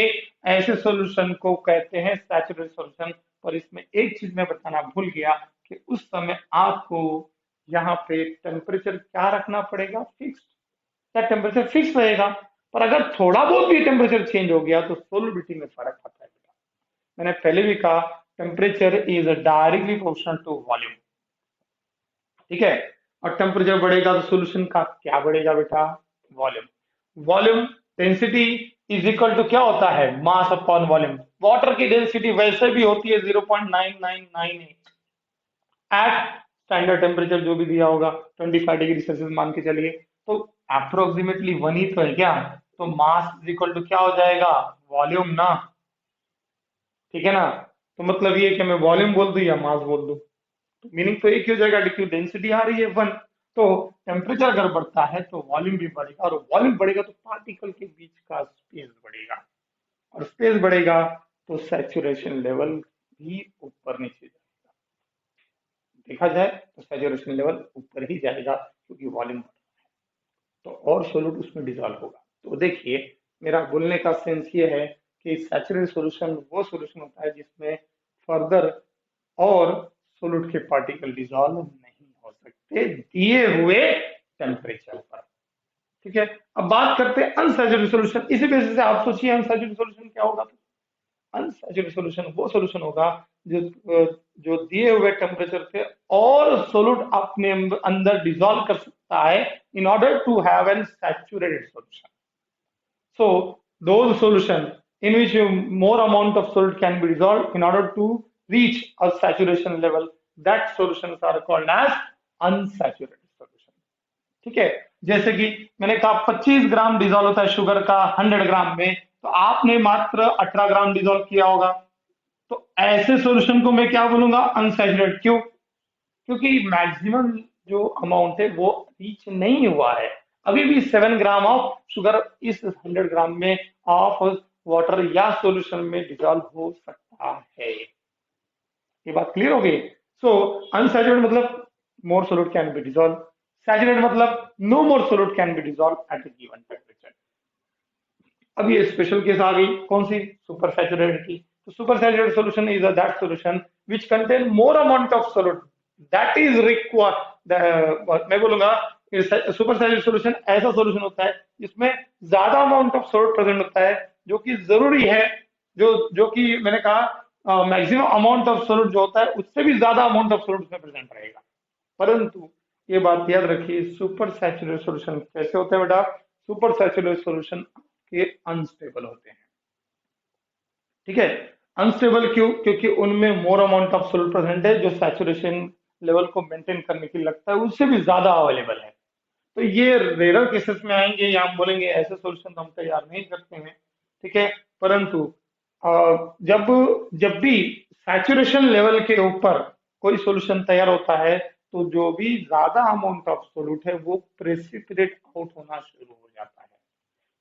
ऐसे सॉल्यूशन को कहते हैं सैचुरेटेड सॉल्यूशन। और इसमें एक चीज मैं बताना भूल गया कि उस समय आपको यहाँ पे टेम्परेचर क्या रखना पड़ेगा, फिक्स। क्या टेम्परेचर फिक्स रहेगा, पर अगर थोड़ा बहुत भी टेम्परेचर चेंज हो गया तो सोलबिलिटी में फर्क आता है। मैंने पहले भी कहा temperature is directly proportional to volume, ठीक है। और टेम्परेचर बढ़ेगा तो सोल्यूशन का क्या बढ़ेगा बेटा, volume. Volume density is equal to क्या होता है, मास अपॉन वॉल्यूम। वाटर की डेंसिटी वैसे भी होती है 0.9998 एट स्टैंडर्ड टेम्परेचर जो भी दिया होगा 25 डिग्री सेल्सियस मान के चलिए, तो अप्रोक्सीमेटली वन ही तो है क्या, तो मास इज इक्वल टू क्या हो जाएगा, वॉल्यूम ना, ठीक है ना। तो मतलब ये कि मैं वॉल्यूम बोल दूं या मास बोल दूं, तो मीनिंग तो एक ही हो जाएगा, क्योंकि डेंसिटी आ रही है वन, तो टेम्परेचर अगर बढ़ता है तो वॉल्यूम भी बढ़ेगा, और वॉल्यूम बढ़ेगा तो पार्टिकल के बीच का स्पेस बढ़ेगा, और स्पेस बढ़ेगा तो सैचुरेशन लेवल भी ऊपर नीचे जाएगा। देखा जाए तो सैचुरेशन लेवल ऊपर ही जाएगा क्योंकि वॉल्यूम, तो और सोल्यूट उसमें डिजॉल्व होगा। तो देखिए मेरा बोलने का सेंस ये है कि सैचुरेटेड सॉल्यूशन वो सॉल्यूशन होता है जिसमें फर्दर और सोल्यूट के पार्टिकल डिजॉल्व नहीं हो सकते दिए हुए टेम्परेचर पर, ठीक है। अब बात करते हैं अनसैचुरेटेड सॉल्यूशन। इसी बेसिस से आप सोचिए अनसैचुरेटेड सॉल्यूशन क्या होगा, तो अनसैचुरेटेड सॉल्यूशन वो सॉल्यूशन होगा जो जो दिए हुए टेम्परेचर पे और सोल्यूट अपने अंदर डिजॉल्व कर सकता है in order to have a saturated solution. So those solution in which more amount of solute can be dissolved in order to reach a saturation level, that solutions are called as unsaturated solution, ठीक है। जैसे कि मैंने कहा 25 ग्राम डिजोल्व होता है शुगर का 100 ग्राम में, तो आपने मात्र 18 ग्राम डिजोल्व किया होगा, तो ऐसे सॉल्यूशन को मैं क्या बोलूंगा, अनसैचुरेटेड। क्यों, क्योंकि मैक्सिमम जो अमाउंट है वो रीच नहीं हुआ है, अभी भी 7 ग्राम ऑफ शुगर इस 100 ग्राम में ऑफ वाटर या सॉल्यूशन में डिजॉल्व हो सकता है। ये बात क्लियर हो गई। सो अनसैचुरेटेड मतलब more solute can be dissolve, saturated मतलब no more solute can be dissolve at a given temperature. अब ये स्पेशल केस आ गई कौन सी, सुपर सैचुरेटेड की। तो super saturated solution is that solution which contain more amount of solute that is required, मैं बोलूंगा सुपर सैचुरेटेड सॉल्यूशन ऐसा सॉल्यूशन होता है जिसमें ज्यादा अमाउंट ऑफ सोल्यूट प्रेजेंट होता है जो कि जरूरी है, जो कि मैंने कहा मैक्सिमम अमाउंट ऑफ सोल्यूट जो होता है उससे भी ज्यादा अमाउंट ऑफ सोल्यूट उसमें प्रेजेंट रहेगा। परंतु ये बात याद रखिए सुपर सैचुरेटेड सॉल्यूशन कैसे होते हैं बेटा, सुपर सैचुरेटेड सॉल्यूशन के अनस्टेबल होते हैं, ठीक है। अनस्टेबल क्यों, क्योंकि उनमें मोर अमाउंट ऑफ सोल्यूट प्रेजेंट है जो सैचुरेशन लेवल को मेंटेन करने के लिए लगता है उससे भी ज्यादा अवेलेबल है। तो ये रेयर केसेस में आएंगे या हम बोलेंगे ऐसे सॉल्यूशन हम तैयार नहीं करते हैं, ठीक है। परंतु जब जब भी सैचुरेशन लेवल के ऊपर कोई सॉल्यूशन तैयार होता है तो जो भी ज्यादा अमाउंट ऑफ सोल्यूट है वो प्रेसिपिटेट आउट होना शुरू हो जाता है।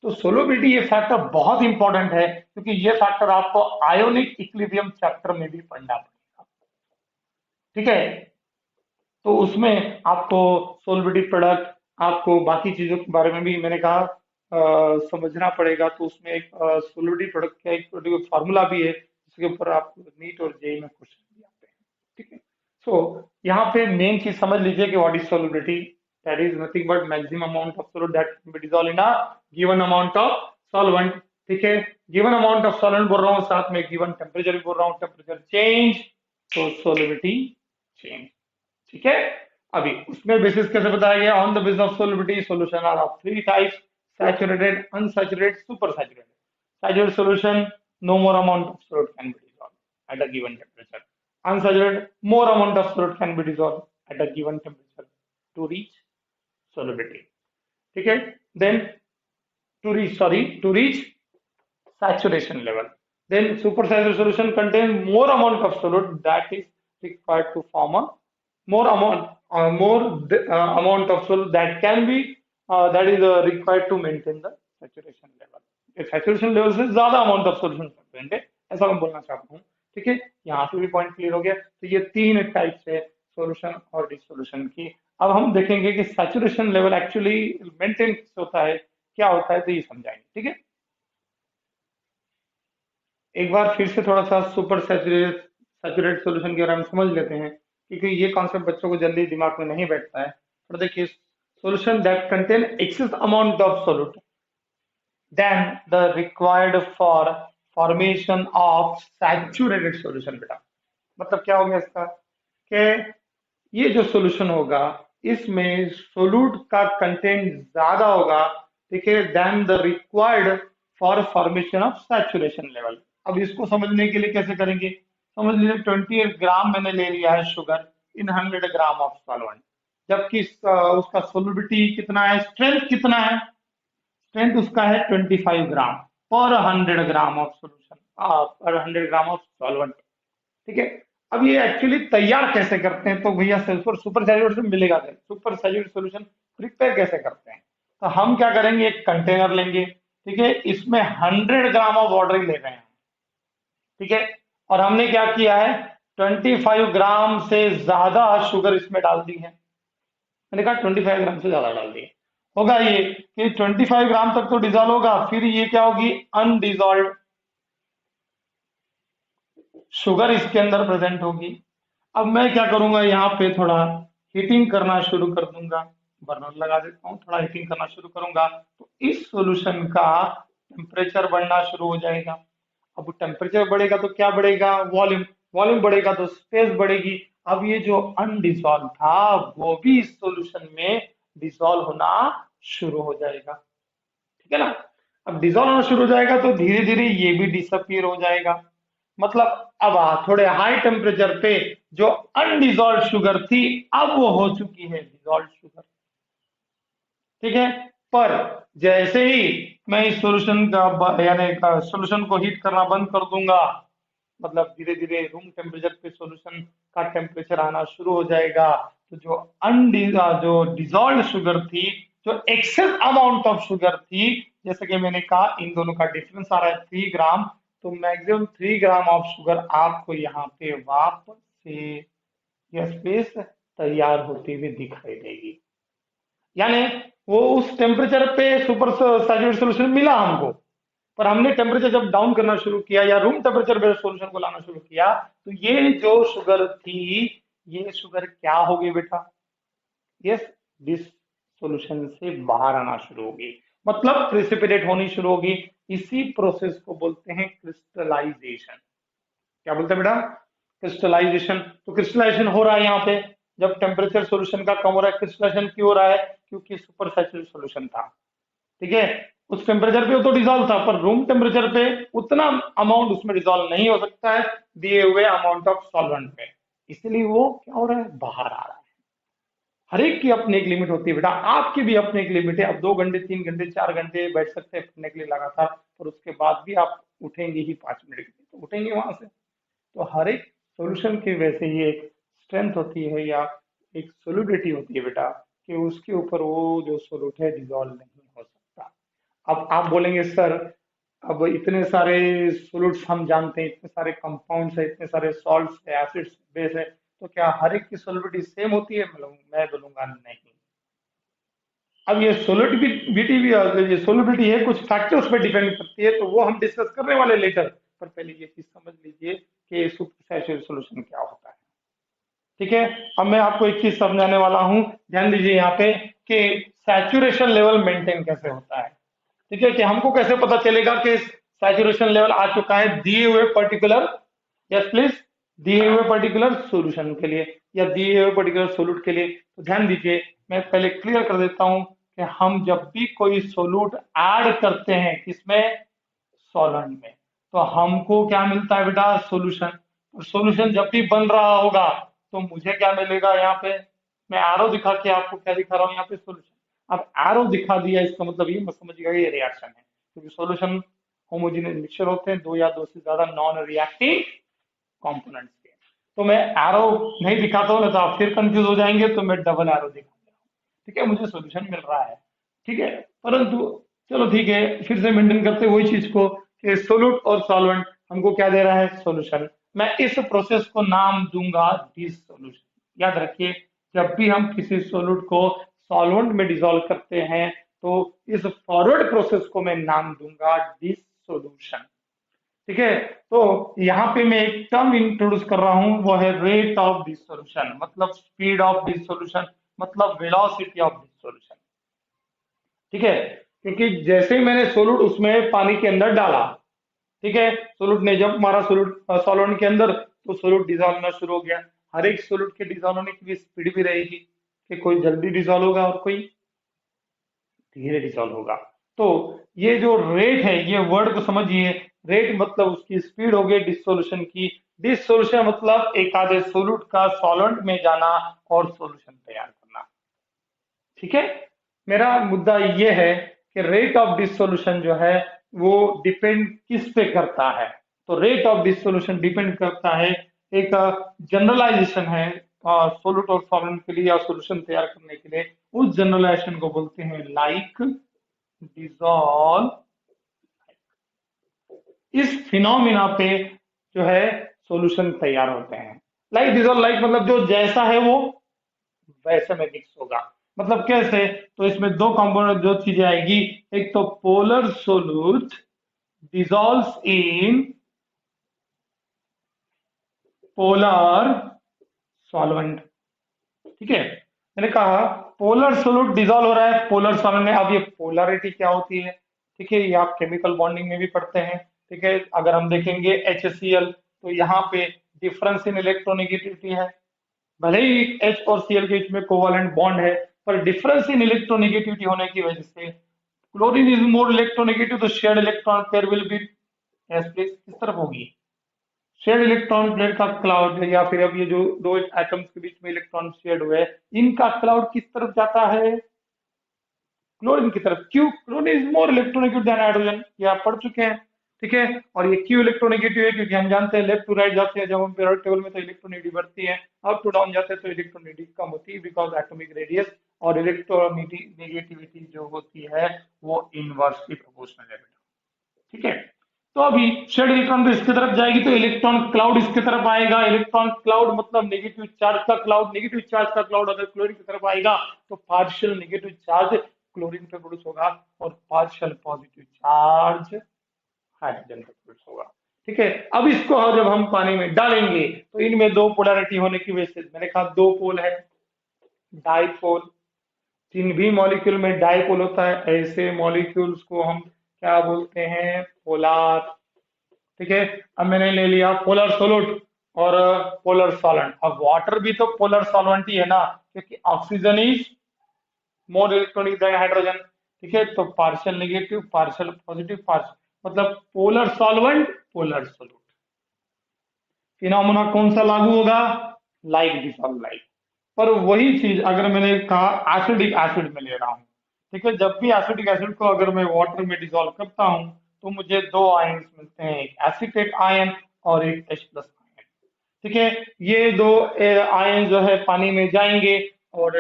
तो सोलुबिलिटी ये फैक्टर बहुत इंपॉर्टेंट है, क्योंकि ये फैक्टर आपको आयोनिक इक्विलिब्रियम चैप्टर में भी पढ़ना पड़ेगा। ठीक है, तो उसमें आपको सोलबिलिटी प्रोडक्ट, आपको बाकी चीजों के बारे में भी मैंने कहा समझना पड़ेगा। तो उसमें एक सोलबिलिटी प्रोडक्ट का एक फार्मूला भी है जिसके ऊपर आप नीट और जेई में क्वेश्चन भी आते हैं। ठीक है, सो यहाँ पे मेन चीज समझ लीजिए कि what is solubility. That is nothing but maximum amount of solute that can be dissolve in a given amount of solvent. ठीक है, गिवन अमाउंट ऑफ सॉल्वेंट बोल रहा हूँ, साथ में गिवन टेम्परेचर भी बोल रहा हूँ, टेम्परेचर चेंज तो सोलबिलिटी चेंज। ठीक है, अभी उसमें बेसिस कैसे बताया गया, on the basis of solubility solution are of three types, saturated, unsaturated, super saturated. Saturated solution, no more amount of solute can be dissolved at a given temperature. Unsaturated, more amount of solute can be dissolved at a given temperature to reach solubility. ठीक है, then to reach saturation level. Then supersaturated solution contain more amount of solute that is required to form a amount of solute that can be that is required to maintain the saturation level. Saturation level से ज्यादा अमाउंट ऑफ सोल्यूशन कंटेंट है, ऐसा मैं बोलना चाहता हूँ। ठीक है, यहाँ पे भी पॉइंट क्लियर हो गया। तो ये तीन टाइप्स है सोल्यूशन और डिसोल्यूशन की। अब हम देखेंगे कि सैचुरेशन लेवल एक्चुअली मेंटेन होता है, क्या होता है, तो ये समझाएंगे। ठीक है, एक बार फिर से थोड़ा सा सुपर सैचुरेट सॉल्यूशन के बारे में समझ लेते हैं, क्योंकि ये कॉन्सेप्ट बच्चों को जल्दी दिमाग में नहीं बैठता है। तो देखिए, solution that contain excess amount of solute then the required for formation of saturated solution. बेटा मतलब क्या हो गया इसका, कि ये जो सॉल्यूशन होगा इसमें सोल्यूट का कंटेंट ज्यादा होगा, ठीक है, then the required for formation of saturation level. अब इसको समझने के लिए कैसे करेंगे, समझ लीजिए 28 ग्राम मैंने ले लिया है sugar in 100 gram of solvent, जबकि उसका सोल्युबिलिटी कितना है, स्ट्रेंथ कितना है, स्ट्रेंथ उसका है 25 ग्राम पर 100 ग्राम ऑफ सोल्यूशन पर 100 ग्राम ऑफ सॉल्वेंट। ठीक है, अब ये एक्चुअली तैयार कैसे करते हैं, तो भैया सुपर सैचुरेटेड मिलेगा, सुपर सैचुरेटेड सॉल्यूशन प्रिपेयर कैसे करते हैं। तो हम क्या करेंगे, एक कंटेनर लेंगे, ठीक है, इसमें 100 ग्राम ऑफ वाटर ले रहे हैं। ठीक है, और हमने क्या किया है, 25 ग्राम से ज्यादा शुगर इसमें डाल दी है। मैंने कहा 25 ग्राम से ज्यादा डाल दी है, होगा ये कि 25 ग्राम तक तो डिजॉल्व होगा, फिर ये क्या होगी, अनडिजॉल्व शुगर इसके अंदर प्रेजेंट होगी। अब मैं क्या करूंगा, यहाँ पे थोड़ा हीटिंग करना शुरू कर दूंगा, बर्नर लगा देता हूँ, थोड़ा हीटिंग करना शुरू करूंगा, तो इस सॉल्यूशन का टेम्परेचर बढ़ना शुरू हो जाएगा। अब टेम्परेचर बढ़ेगा तो क्या बढ़ेगा, वॉल्यूम, वॉल्यूम बढ़ेगा तो स्पेस बढ़ेगी। अब ये जो अनडिजॉल्व था वो भी इस सॉल्यूशन में डिजॉल्व होना शुरू हो जाएगा। ठीक है ना, अब डिजॉल्व होना शुरू हो जाएगा तो धीरे धीरे ये भी डिसअपियर हो जाएगा। मतलब अब थोड़े हाई टेम्परेचर पे जो अनडिजॉल्व शुगर थी अब वो हो चुकी है डिजॉल्व शुगर। ठीक है, पर जैसे ही मैं इस सॉल्यूशन का यानी सॉल्यूशन को हीट करना बंद कर दूंगा, मतलब धीरे धीरे रूम टेम्परेचर पे सॉल्यूशन का टेम्परेचर आना शुरू हो जाएगा, तो जो डिजॉल्व शुगर थी, जो एक्सेस अमाउंट ऑफ शुगर थी, जैसे कि मैंने कहा इन दोनों का डिफरेंस आ रहा है 3 ग्राम, तो मैक्सिमम 3 ग्राम ऑफ शुगर आपको यहाँ पे वापस से यह स्पेस तैयार होती हुई दिखाई देगी। यानी वो उस टेम्परेचर पे सुपर सैचुरेटेड सॉल्यूशन मिला हमको, पर हमने टेम्परेचर जब डाउन करना शुरू किया या रूम टेम्परेचर पे सॉल्यूशन को लाना शुरू किया, तो ये जो शुगर थी ये शुगर क्या होगी बेटा, यस, दिस सॉल्यूशन से बाहर आना शुरू होगी, मतलब प्रेसिपिटेट होनी शुरू होगी। इसी प्रोसेस को बोलते हैं क्रिस्टलाइजेशन। क्या बोलते हैं बेटा, क्रिस्टलाइजेशन। तो क्रिस्टलाइजेशन हो रहा है यहाँ पे, जब टेम्परेचर सॉल्यूशन का कम हो रहा है। क्रिस्टलाइजेशन क्यों हो रहा है, क्योंकि सुपर सैचुरेटेड सॉल्यूशन था। ठीक है, उस टेम्परेचर पे वो तो डिजॉल्व था, पर रूम टेम्परेचर पे उतना अमाउंट उसमें डिजॉल्व नहीं हो सकता है दिए हुए अमाउंट ऑफ सॉल्वेंट पे, इसलिए वो क्या हो रहा है, बाहर आ रहा है। हर एक की अपनी एक लिमिट होती है बेटा, आपकी भी अपनी एक लिमिट है। आप 2 घंटे 3 घंटे 4 घंटे बैठ सकते हैं पढ़ने के लिए लगातार, पर उसके बाद भी आप उठेंगे ही 5 मिनट के लिए, तो उठेंगे वहां से। तो हर एक सॉल्यूशन की वैसे ही एक स्ट्रेंथ होती है या एक सोलिडिटी होती है बेटा, कि उसके ऊपर वो जो सोल्यूट है डिजॉल्व नहीं हो सकता। अब आप बोलेंगे सर, अब इतने सारे सोल्यूट्स हम जानते हैं, इतने सारे कंपाउंड्स है, इतने सारे सॉल्ट्स है, एसिड्स बेस है, तो क्या हर एक की सोलिडिटी सेम होती है? मैं बोलूंगा नहीं। अब ये सोलिडिटी भी ये सोलिडिटी है, कुछ फैक्टर्स पे डिपेंड करती है, तो वो हम डिस्कस करने वाले लेटर। पर पहले ये चीज समझ लीजिए कि सुपर सैचुरेटेड सॉल्यूशन क्या होता है। ठीक है, अब मैं आपको एक चीज समझाने वाला हूँ, ध्यान दीजिए यहाँ पे कि सैचुरेशन लेवल मेंटेन कैसे होता है। ठीक है, कि हमको कैसे पता चलेगा कि सैचुरेशन लेवल आ चुका है दिए हुए पर्टिकुलर, यस प्लीज, दिए हुए पर्टिकुलर सॉल्यूशन के लिए या दिए हुए पर्टिकुलर सोल्यूट के लिए। तो ध्यान दीजिए, मैं पहले क्लियर कर देता हूं कि हम जब भी कोई सोल्यूट ऐड करते हैं किसमें, सॉल्वेंट में, तो हमको क्या मिलता है बेटा, सॉल्यूशन। और सॉल्यूशन जब भी बन रहा होगा तो मुझे क्या मिलेगा यहाँ पे, मैं एरो दिखा के आपको क्या दिखा रहा हूँ यहाँ पे, सॉल्यूशन। अब एरो दिखा दिया इसका मतलब ये मत समझिएगा ये रिएक्शन है, क्योंकि सॉल्यूशन होमोजेनियस मिक्सचर होते हैं, दो या दो से ज्यादा नॉन रिएक्टिव कंपोनेंट्स के। तो मैं एरो नहीं दिखाता हूँ ना, तो आप फिर कंफ्यूज हो जाएंगे, तो मैं डबल एरो दिखा रहा हूँ। ठीक है, मुझे सॉल्यूशन मिल रहा है। ठीक है, परंतु चलो ठीक है, फिर से मेंटेन करते हैं वही चीज को कि सोल्यूट और सॉल्वेंट हमको क्या दे रहा है, सॉल्यूशन। मैं इस प्रोसेस को नाम दूंगा डिसोल्यूशन। याद रखिए, जब भी हम किसी सोल्यूट को सॉल्वेंट में डिसॉल्व करते हैं तो इस फॉरवर्ड प्रोसेस को मैं नाम दूंगा डिसोल्यूशन। ठीक है, तो यहाँ पे मैं एक टर्म इंट्रोड्यूस कर रहा हूं, वो है रेट ऑफ डिसोल्यूशन, मतलब स्पीड ऑफ डिसोल्यूशन, मतलब वेलोसिटी ऑफ डिसोल्यूशन। ठीक है, क्योंकि जैसे ही मैंने सोलूट उसमें पानी के अंदर डाला, ठीक है, सोलूट ने जब मारा सोलूट सॉल्वेंट के अंदर, तो सोलूट डिजॉल्व होना शुरू हो गया। हर एक सोलूट के डिजॉल्व होने की भी स्पीड भी रहेगी, कि कोई जल्दी डिजॉल्व होगा और कोई धीरे डिसॉल्व होगा। तो ये जो रेट है, ये वर्ड को समझिए, रेट मतलब उसकी स्पीड हो गई डिसोल्यूशन की, डिसोल्यूशन मतलब एक आधे सोल्यूट का सॉल्वेंट में जाना और सॉल्यूशन तैयार करना। ठीक है, मेरा मुद्दा ये है कि रेट ऑफ डिसोल्यूशन जो है वो डिपेंड किस पे करता है। तो रेट ऑफ डिसोल्यूशन डिपेंड करता है, एक जनरलाइजेशन है सोल्यूट और सॉल्वेंट के लिए या सॉल्यूशन तैयार करने के लिए, उस जनरलाइजेशन को बोलते हैं लाइक डिसॉल्व। इस फिनोमिना पे जो है सॉल्यूशन तैयार होते हैं। लाइक डिसॉल्व, लाइक मतलब जो जैसा है वो वैसे में मिक्स होगा। मतलब कैसे, तो इसमें दो कंपोनेंट जो चीजें आएगी, एक तो polar solute dissolves in polar solvent. ठीक है, मैंने कहा पोलर सोल्यूट डिसॉल्व हो रहा है पोलर सॉल्वेंट में। अब ये पोलरिटी क्या होती है, ठीक है, ये आप केमिकल बॉन्डिंग में भी पढ़ते हैं। ठीक है, अगर हम देखेंगे HCl, तो यहाँ पे डिफरेंस इन इलेक्ट्रोनेगेटिविटी है। भले ही H और Cl के बीच में कोवलेंट बॉन्ड है, पर डिफरेंस इन इलेक्ट्रोनेगेटिविटी होने की वजह से क्लोरीन इज मोर इलेक्ट्रोनेगेटिव, तो shared electron pair will be S place किस तरफ होगी, शेयर्ड इलेक्ट्रॉन पेयर का क्लाउड है, या फिर अब ये जो दो एटम्स के बीच में इलेक्ट्रॉन शेयर्ड हुए हैं, इनका क्लाउड किस तरफ जाता है, क्लोरीन की तरफ। क्यों, chlorine is more electronegative than hydrogen, ये आप पढ़ चुके हैं। ठीक है, और ये क्यों इलेक्ट्रोनेगेटिव है, क्योंकि हम जानते हैं लेफ्ट टू राइट जाते हैं जब हम पीरियोडिक टेबल में, तो इलेक्ट्रोनेगेटिव बढ़ती है, अप टू डाउन जाते हैं तो इलेक्ट्रोनेगेटिव कम होती है, बिकॉज एटॉमिक रेडियस और इलेक्ट्रोनेगेटिविटी जो होती है वो इनवर्सली प्रोपोर्शनल है। ठीक है, तो अभी शेड इलेक्ट्रॉन तो इसकी तरफ जाएगी, तो इलेक्ट्रॉन क्लाउड इसकी तरफ आएगा। इलेक्ट्रॉन क्लाउड मतलब नेगेटिव चार्ज का क्लाउड, नेगेटिव चार्ज का क्लाउड अगर क्लोरीन की तरफ आएगा तो पार्शियल नेगेटिव चार्ज क्लोरीन पे प्रोड्यूस होगा और पार्शियल पॉजिटिव चार्ज हाइड्रोजन पे प्रोड्यूस होगा। ठीक है, अब इसको जब हम पानी में डालेंगे तो इनमें दो पोलैरिटी होने की वजह से, मैंने कहा दो पोल है, डाइपोल। जिन भी मॉलिक्यूल में डाइपोल होता है ऐसे मॉलिक्यूल्स को हम क्या बोलते हैं, पोलार। ठीक है, अब मैंने ले लिया पोलर सोल्यूट और पोलर सॉल्वेंट। अब वाटर भी तो पोलर सॉल्वेंट ही है ना, क्योंकि oxygen is more electronic than hydrogen. ठीक है, तो partial negative partial positive partial मतलब polar solvent polar solute. Phenomena कौन सा लागू होगा, लाइक डिसॉल्व लाइक। पर वही चीज अगर मैंने कहा एसिडिक एसिड में ले रहा हूं, ठीक है, जब भी एसिडिक एसिड को अगर मैं वाटर में डिसॉल्व करता हूं तो मुझे दो आयन्स मिलते हैं, एक एसिटेट आयन और एक H+ आयन। ठीक है, ये दो आयन जो है पानी में जाएंगे और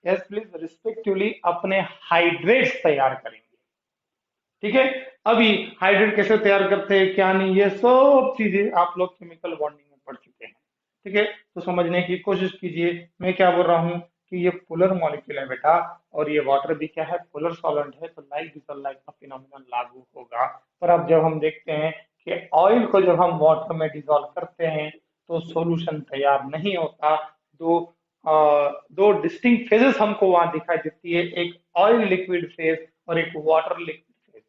यस प्लीज रिस्पेक्टिवली अपने हाइड्रेट्स तैयार करेंगे। ठीक है, अभी हाइड्रेट कैसे तैयार करते हैं क्या नहीं, ये सब चीजें आप लोग केमिकल बॉन्डिंग में पढ़ चुके हैं। ठीक है, तो समझने की कोशिश कीजिए मैं क्या बोल रहा हूँ कि ये पोलर मॉलिक्यूल है बेटा, और ये वाटर भी क्या है, पोलर सॉल्वेंट है, तो लाइक डिसॉल्व लाइक का फिनोमिनन लागू होगा। पर अब जब हम देखते हैं कि ऑयल को जब हम वाटर में डिसॉल्व करते हैं तो सॉल्यूशन तैयार नहीं होता। दो दो डिस्टिंक्ट फेजेस हमको वहां दिखाई देती है, एक ऑयल लिक्विड फेज और एक वाटर लिक्विड फेज।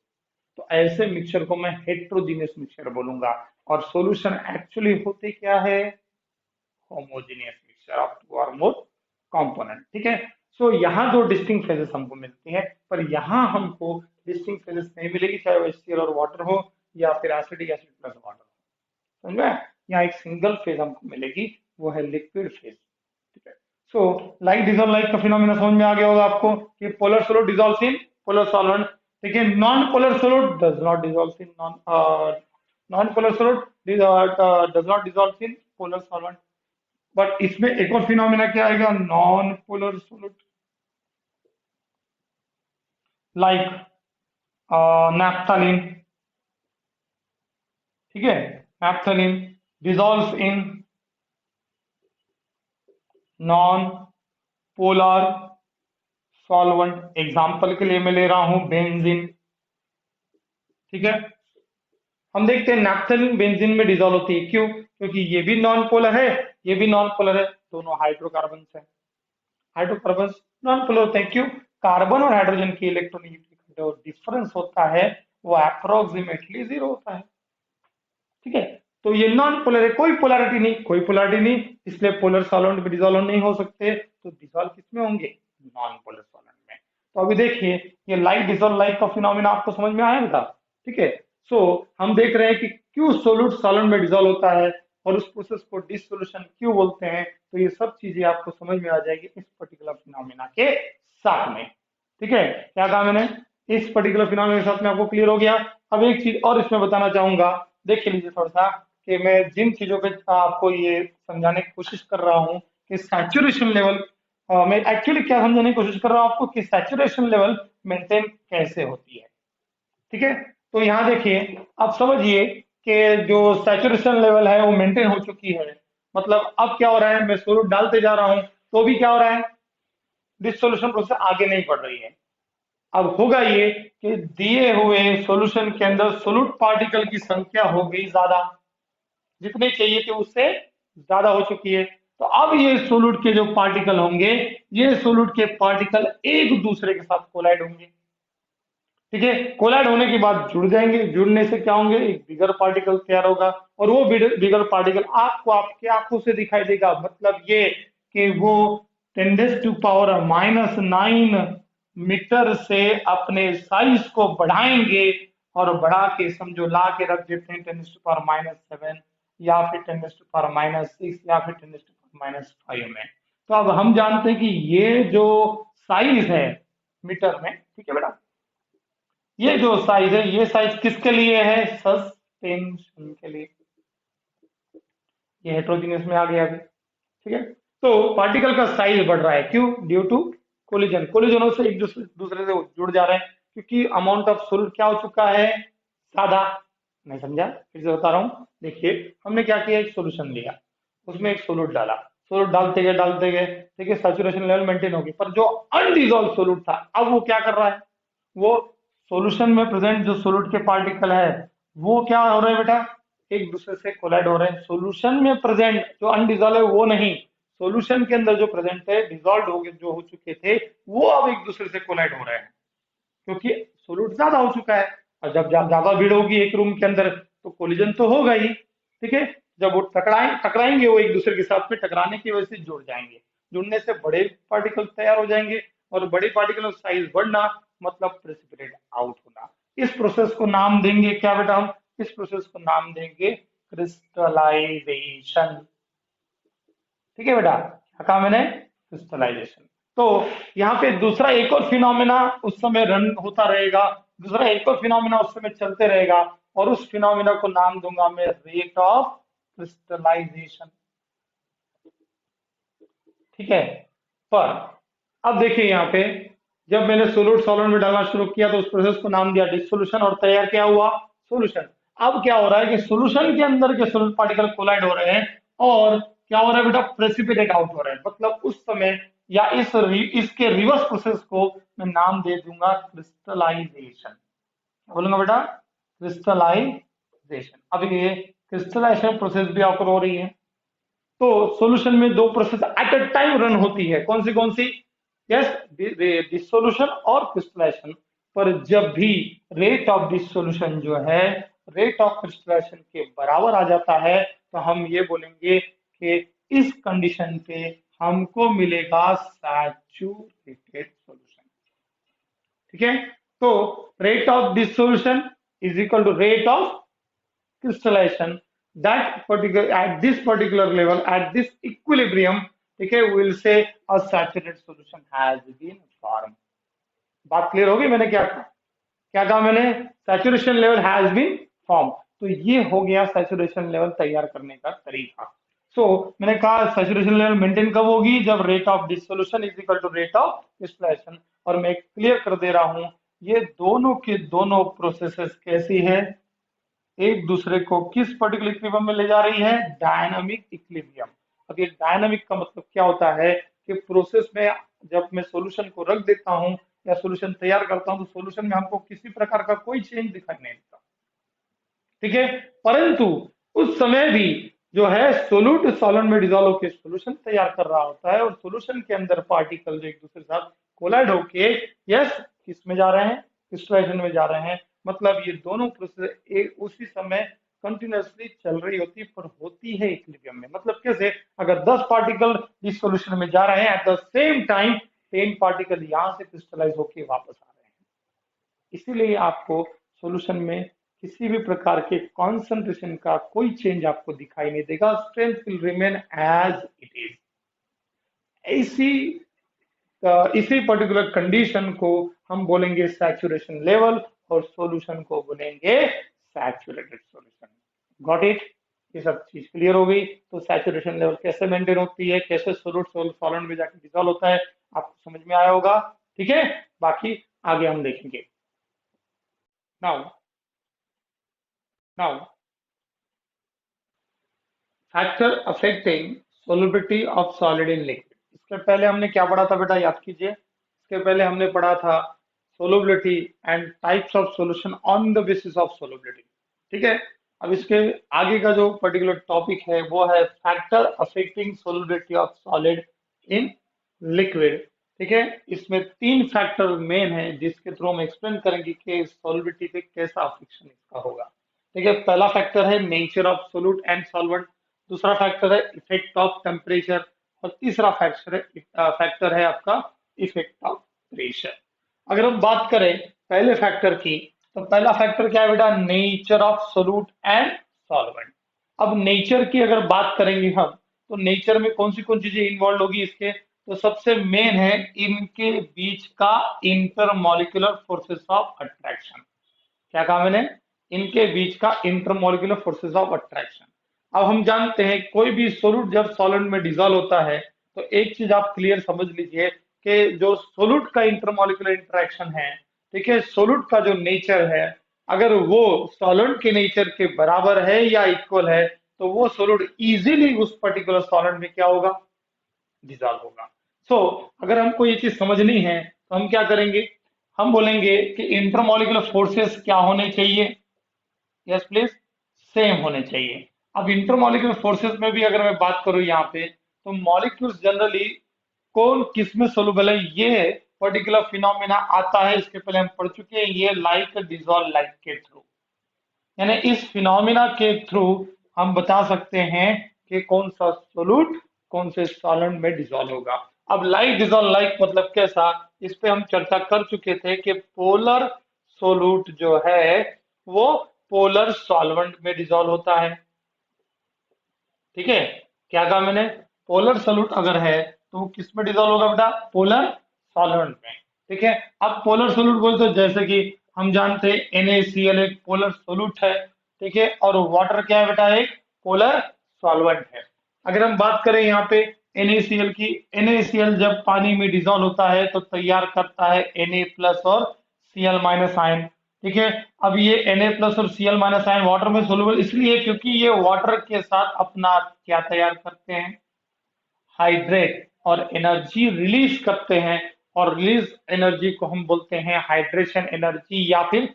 तो ऐसे मिक्सचर को मैं हेट्रोजीनियस मिक्सचर बोलूंगा। और सॉल्यूशन एक्चुअली होते क्या है, होमोजेनियस मिक्सचर ऑफ टू और मोर कंपोनेंट। ठीक है, सो यहाँ दो डिस्टिंक्ट फेजेस हमको मिलती है, पर यहाँ हमको डिस्टिंक्ट फेजेस नहीं मिलेगी, चाहे वो HCl और वाटर हो या फिर एसिडिक एसिड प्लस वाटर हो। समझ में, यहाँ एक सिंगल फेज हमको मिलेगी, वो है लिक्विड फेज। ठीक है, सो लाइक डिसॉल्व लाइक का फिनोमेना समझ में आ गया होगा आपको कि polar solute dissolves in polar solvent. ठीक है, non polar solute does not dissolve in non polar solute does not dissolve in polar solvent. But इसमें एक और फिनोमेना क्या आएगा, non polar solute like naphthalene. ठीक है, naphthalene dissolves in non polar solvent. Example के लिए मैं ले रहा हूं बेंजीन। ठीक है, हम देखते हैं नैप्थलीन बेंजीन में डिसॉल्व होती है, क्यों, क्योंकि ये भी नॉन पोलर है, ये भी नॉन पोलर है, दोनों हाइड्रोकार्बन है। हाइड्रोकार्बन नॉन पोलर होते हैं, क्यों, कार्बन और हाइड्रोजन की इलेक्ट्रोनेगेटिविटी जो डिफरेंस होता है वो अप्रोक्सीमेटली 0 होता है। ठीक है, तो ये नॉन पोलर है, कोई पोलैरिटी नहीं, कोई पोलैरिटी नहीं, इसलिए पोलर सॉल्वेंट में डिसॉल्व नहीं हो सकते, तो डिसॉल्व किसमें होंगे, नॉन पोलर सॉल्वेंट में। तो अभी देखिए ये लाइक डिसॉल्व लाइक का फिनोमेना आपको समझ में आया बेटा। ठीक है, सो हम देख रहे हैं कि क्यों सोल्यूट सॉल्वेंट में डिसॉल्व होता है और उस प्रोसेस को डिसोल्यूशन क्यों बोलते हैं, तो ये सब चीजें आपको समझ में आ जाएगी इस पर्टिकुलर फिनोमेना के साथ में। ठीक है, क्या कहा मैंने, इस पर्टिकुलर फिनोमेना के साथ में आपको क्लियर हो गया। अब एक चीज और इसमें बताना चाहूंगा, देख लीजिए थोड़ा सा कि मैं जिन चीजों पे आपको ये समझाने की कोशिश कर रहा हूँ कि सैचुरेशन लेवल, मैं एक्चुअली क्या समझाने की कोशिश कर रहा हूँ आपको कि सैचुरेशन लेवल मेंटेन कैसे होती है। ठीक है, तो यहाँ देखिए आप समझिए कि जो सैचुरेशन लेवल है वो मेंटेन हो चुकी है, मतलब अब क्या हो रहा है, मैं सोलूट डालते जा रहा हूँ तो भी क्या हो रहा है, डिसोल्यूशन प्रोसेस आगे नहीं बढ़ रही है। अब होगा ये कि दिए हुए सॉल्यूशन के अंदर सोलूट पार्टिकल की संख्या हो गई ज्यादा, जितने चाहिए थे उससे ज्यादा हो चुकी है। तो अब ये सोलूट के जो पार्टिकल होंगे, ये सोलूट के पार्टिकल एक दूसरे के साथ कोलाइड होंगे। ठीक है, कोलाइड होने के बाद जुड़ जाएंगे, जुड़ने से क्या होंगे, एक बिगर पार्टिकल तैयार होगा, और वो बिगर पार्टिकल आपको आपके आंखों से दिखाई देगा, मतलब ये कि वो 10⁻⁹ मीटर से अपने साइज को बढ़ाएंगे, और बढ़ा के समझो ला के रख देते हैं 10⁻⁷ या फिर 10⁻⁶ या फिर 10⁻⁵ में। तो अब हम जानते हैं कि ये जो साइज है मीटर में, ठीक है बेटा, ये जो साइज है ये साइज किसके लिए है, सस्पेंशन के लिए। ये हेट्रोजीनियस में आ गया अभी। ठीक है, तो पार्टिकल का साइज बढ़ रहा है, क्यों, ड्यू टू कोलिजन, कोलिजनों से एक दूसरे से जुड़ जा रहे हैं, क्योंकि अमाउंट ऑफ सोल्यूट क्या हो चुका है, ज्यादा। नहीं समझा, फिर से बता रहा हूँ, देखिए हमने क्या किया, एक सोल्यूशन लिया, उसमें एक सोल्यूट डाला, सोल्यूट डालते गए, ठीक है, सैचुरेशन लेवल मेंटेन होगी, पर जो अनडिजॉल्व सोल्यूट था अब वो क्या कर रहा है, वो सॉल्यूशन में प्रेजेंट जो सोल्यूट के पार्टिकल है वो क्या हो रहे हैं बेटा, एक दूसरे से कोलाइड हो रहे हैं। सॉल्यूशन में प्रेजेंट जो अनडिजॉल्व है वो नहीं, सॉल्यूशन के अंदर जो प्रेजेंट है, डिजॉल्व हो गए जो हो चुके थे, वो अब एक दूसरे से कोलाइड हो रहे हैं, क्योंकि सोल्यूट ज्यादा हो चुका है। और जब ज्यादा भीड़ होगी एक रूम के अंदर तो कोलिजन तो होगा ही। ठीक है, जब वो टकराएंगे वो एक दूसरे के साथ में, टकराने की वजह से जुड़ जाएंगे, जुड़ने से बड़े पार्टिकल तैयार हो जाएंगे, और बड़े पार्टिकल साइज बढ़ना मतलब प्रेसिपिटेट आउट होना। इस प्रोसेस को नाम देंगे क्या बेटा, हम इस प्रोसेस को नाम देंगे क्रिस्टलाइजेशन। ठीक है बेटा, क्या कहा मैंने, क्रिस्टलाइजेशन। तो यहाँ पे दूसरा एक और फिनोमेना उस समय रन होता रहेगा, दूसरा एक और फिनोमेना उस समय चलते रहेगा, और उस फिनोमेना को नाम दूंगा मैं रेट ऑफ क्रिस्टलाइजेशन। ठीक है, पर अब देखिए यहाँ पे, जब मैंने सोलूट सॉल्वेंट में डालना शुरू किया तो उस प्रोसेस को नाम दिया डिसोल्यूशन और तैयार क्या हुआ, सॉल्यूशन। अब क्या हो रहा है कि सॉल्यूशन के अंदर के सोलूट पार्टिकल कोलाइड हो रहे हैं और क्या हो रहा है बेटा, प्रेसिपिटेट आउट हो रहे हैं। मतलब उस समय या इसके रिवर्स प्रोसेस को मैं नाम दे दूंगा क्रिस्टलाइजेशन। बोलूंगा बेटा क्रिस्टलाइजेशन। अब ये क्रिस्टलाइजेशन प्रोसेस भी ऑकर हो रही है। तो सॉल्यूशन में दो process at a time run होती है, कौन सी? यस, डिसोल्यूशन और क्रिस्टलाइजेशन। पर जब भी रेट ऑफ डिसोल्यूशन जो है रेट ऑफ क्रिस्टलाइजेशन के बराबर आ जाता है तो हम ये बोलेंगे कि इस कंडीशन पे हमको मिलेगा सैचुरेटेड सॉल्यूशन। ठीक है, तो rate of dissolution is equal to rate of crystallization that particular at this particular level at this equilibrium, okay, we will say a saturated solution has been formed। बात क्लियर होगी? मैंने क्या कहा मैंने, saturation level has been form. तो ये हो गया सैचुरेशन लेवल तैयार करने का तरीका। मैंने कहा सैचुरेशन लेवल मेंटेन कब होगी, जब rate of dissolution is equal to rate of crystallization. और मैं क्लियर कर दे रहा हूं ये दोनों के दोनों प्रोसेसेस कैसी है, एक दूसरे को किस पर्टिकुलर इक्विलिब्रियम में ले जा रही है, डायनामिक इक्विलिब्रियम। अब ये डायनामिक का मतलब क्या होता है कि प्रोसेस में जब मैं सॉल्यूशन को रख देता हूं या सॉल्यूशन तैयार करता हूं तो सॉल्यूशन में हमको किसी प्रकार का कोई चेंज दिखाई नहीं देता। ठीक है, परंतु उस समय भी जो है सोल्यूट सॉल्वेंट में डिजोल्व होकर सॉल्यूशन तैयार कर रहा होता है और सॉल्यूशन के अंदर पार्टिकल जो एक दूसरे के साथ कोलाइड होके यस किस में जा रहे हैं, क्रिस्टलाइजेशन में जा रहे हैं। मतलब ये दोनों प्रोसेस एक उसी समय कंटिन्यूअसली चल रही होती पर होती है इक्विलिब्रियम में। मतलब कैसे, अगर 10 पार्टिकल इस सॉल्यूशन में जा रहे हैं at the same time 10 particle यहां से क्रिस्टलाइज होकर वापस आ रहे हैं। इसीलिए आपको सॉल्यूशन में किसी भी प्रकार के कॉन्सेंट्रेशन का कोई चेंज आपको दिखाई नहीं देगा, strength will remain as it is. इसी इसी पर्टिकुलर कंडीशन को हम बोलेंगे सैचुरेशन लेवल और सॉल्यूशन को बोलेंगे सैचुरेटेड सॉल्यूशन। Got it? ये सब चीज क्लियर हो गई। तो सैचुरेशन लेवल कैसे मेंटेन होती है, कैसे सोल्यूट सॉल्वेंट में जाकर डिसॉल्व होता है, आपको समझ में आया होगा। ठीक है, बाकी आगे हम देखेंगे। Now factor affecting solubility of solid in liquid. इसके पहले हमने क्या पढ़ा था बेटा, याद कीजिए। इसके पहले हमने पढ़ा था solubility and types of solution on the basis of solubility. ठीक है, अब इसके आगे का जो पर्टिकुलर टॉपिक है वो है factor affecting solubility of solid in liquid. ठीक है, इसमें 3 फैक्टर मेन है जिसके थ्रू हम एक्सप्लेन करेंगे कि सोलबिलिटी पे कैसा अफेक्शन इसका होगा। ठीक है, पहला फैक्टर है nature of solute and solvent, दूसरा फैक्टर है इफेक्ट ऑफ टेम्परेचर और तीसरा फैक्टर है आपका इफेक्ट ऑफ प्रेशर। अगर हम बात करें पहले फैक्टर की तो पहला फैक्टर क्या है बेटा, nature of solute and solvent. अब नेचर की अगर बात करेंगे हम तो नेचर में कौन सी चीजें इन्वॉल्व होगी इसके, तो सबसे मेन है इनके बीच का इंटरमॉलिक्यूलर फोर्सेस ऑफ अट्रैक्शन। क्या कहा मैंने, इनके बीच का इंटरमॉलिक्यूलर फोर्सेस ऑफ अट्रैक्शन। अब हम जानते हैं कोई भी सोल्यूट जब सॉलिड में डिसॉल्व होता है तो एक चीज आप क्लियर समझ लीजिए कि जो सोल्यूट का इंटरमॉलिक्यूलर इंटरेक्शन है, ठीक है, सोल्यूट का जो नेचर है अगर वो सॉलिड के नेचर के बराबर है या इक्वल है तो वो सोल्यूट इजीली उस पर्टिकुलर सॉलिड में क्या होगा, डिसॉल्व होगा। अगर हमको ये चीज समझनी है तो हम क्या करेंगे, हम बोलेंगे कि इंटरमॉलिक्यूलर फोर्सेस क्या होने चाहिए, यस प्लीज, सेम होने चाहिए। अब इंटरमॉलिक्यूलर फोर्सेस में भी अगर मैं बात करूं यहाँ पे तो मॉलिक्यूल्स जनरली कौन किस में सोलुबल है, ये पर्टिकुलर फिनोमेना आता है, इसके पहले हम पढ़ चुके हैं, ये लाइक डिसॉल्व लाइक के थ्रू। यानी इस फिनोमेना के थ्रू हम बता सकते हैं कि कौन सा सोल्यूट कौन से सॉल्वेंट में डिसॉल्व होगा। अब लाइक डिसॉल्व लाइक मतलब कैसा, इस पे हम चर्चा कर चुके थे कि पोलर सोल्यूट जो है वो पोलर सॉल्वेंट में डिसॉल्व होता है। ठीक है, क्या कहा मैंने, पोलर सोल्यूट अगर है तो वो किस में डिसॉल्व होगा बेटा, पोलर सॉल्वेंट में। ठीक है, अब पोलर सोल्यूट बोलते जैसे कि हम जानते हैं NaCl एक पोलर सोल्यूट है। ठीक है, और वाटर क्या है बेटा, एक पोलर सॉल्वेंट है। अगर हम बात करें यहाँ पे NaCl की, NaCl जब पानी में डिजोल्व होता है तो तैयार करता है Na प्लस और Cl माइनस आयन। ठीक है, अब ये Na प्लस और Cl माइनस आयन वाटर में सोलुबल इसलिए क्योंकि ये वाटर के साथ अपना क्या तैयार करते हैं, हाइड्रेट, और एनर्जी रिलीज करते हैं, और रिलीज एनर्जी को हम बोलते हैं हाइड्रेशन एनर्जी या फिर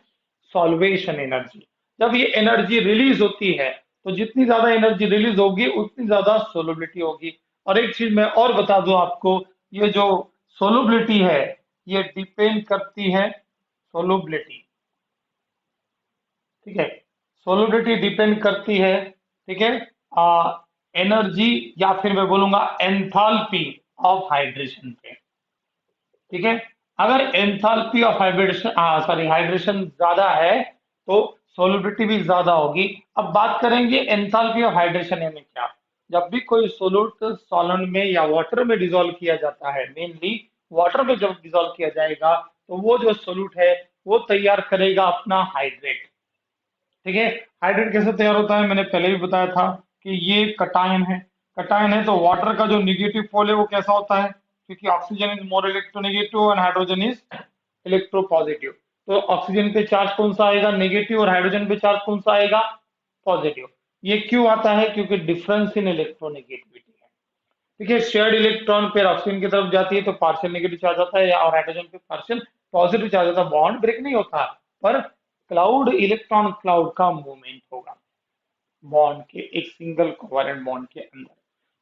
सॉल्वेशन एनर्जी। जब ये एनर्जी रिलीज होती है तो जितनी ज्यादा एनर्जी रिलीज होगी उतनी ज्यादा सोलबिलिटी होगी। और एक चीज मैं और बता दूं आपको, ये जो सोलबिलिटी है ये डिपेंड करती है सोलबिलिटी, ठीक है, सोलिडिटी डिपेंड करती है, ठीक है, एनर्जी या फिर मैं बोलूंगा एंथैल्पी ऑफ हाइड्रेशन पे। ठीक है, अगर enthalpy of hydration, sorry, hydration ज्यादा है तो सोलिडिटी भी ज्यादा होगी। अब बात करेंगे एंथैल्पी ऑफ हाइड्रेशन यानी क्या। जब भी कोई सोल्यूट सॉल्वेंट में या वाटर में डिसॉल्व किया जाता है, मेनली वाटर में जब डिसॉल्व किया जाएगा तो वो जो सोल्यूट है वो तैयार करेगा अपना हाइड्रेट। ठीक है, हाइड्रेट कैसे तैयार होता है मैंने पहले भी बताया था कि ये कटायन है। कटायन है तो वाटर का जो निगेटिव पोल है वो कैसा होता है, क्योंकि oxygen is more electronegative and hydrogen is electropositive. तो ऑक्सीजन पे चार्ज कौन सा आएगा, नेगेटिव, और हाइड्रोजन पे चार्ज कौन सा आएगा, पॉजिटिव। ये क्यों आता है, क्योंकि डिफरेंस इन इलेक्ट्रोनेगेटिविटी है। ठीक है, शेयर्ड इलेक्ट्रॉन पेयर ऑक्सीजन की तरफ जाती है तो पार्शियल नेगेटिव चार्ज आता है, और हाइड्रोजन पे पार्शियल पॉजिटिव चार्ज आता है। बॉन्ड ब्रेक नहीं होता, पर क्लाउड, इलेक्ट्रॉन क्लाउड का मूवमेंट होगा बॉन्ड के, एक सिंगल कोवेलेंट बॉन्ड के अंदर।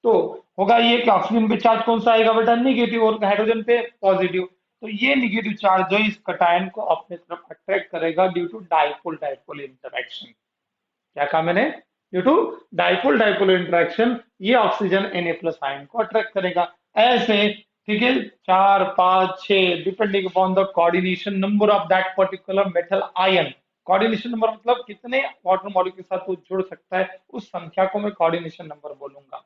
तो होगा ये कि ऑक्सीजन पे चार्ज कौन सा आएगा बेटा, निगेटिव, और हाइड्रोजन पे पॉजिटिव। तो ये निगेटिव चार्ज जो इस कटायन को अपने तरफ अट्रैक्ट करेगा due to dipole dipole interaction. क्या कहा मैंने, due to dipole dipole interaction ये ऑक्सीजन Na प्लस आयन को अट्रैक्ट करेगा। ऐसे, ठीक है, 4 5 6 depending upon the coordination number of that particular metal ion. Coordination number मतलब कितने वाटर मॉलिक्यूल के साथ वो जुड़ सकता है, उस संख्या को मैं कोऑर्डिनेशन नंबर बोलूंगा।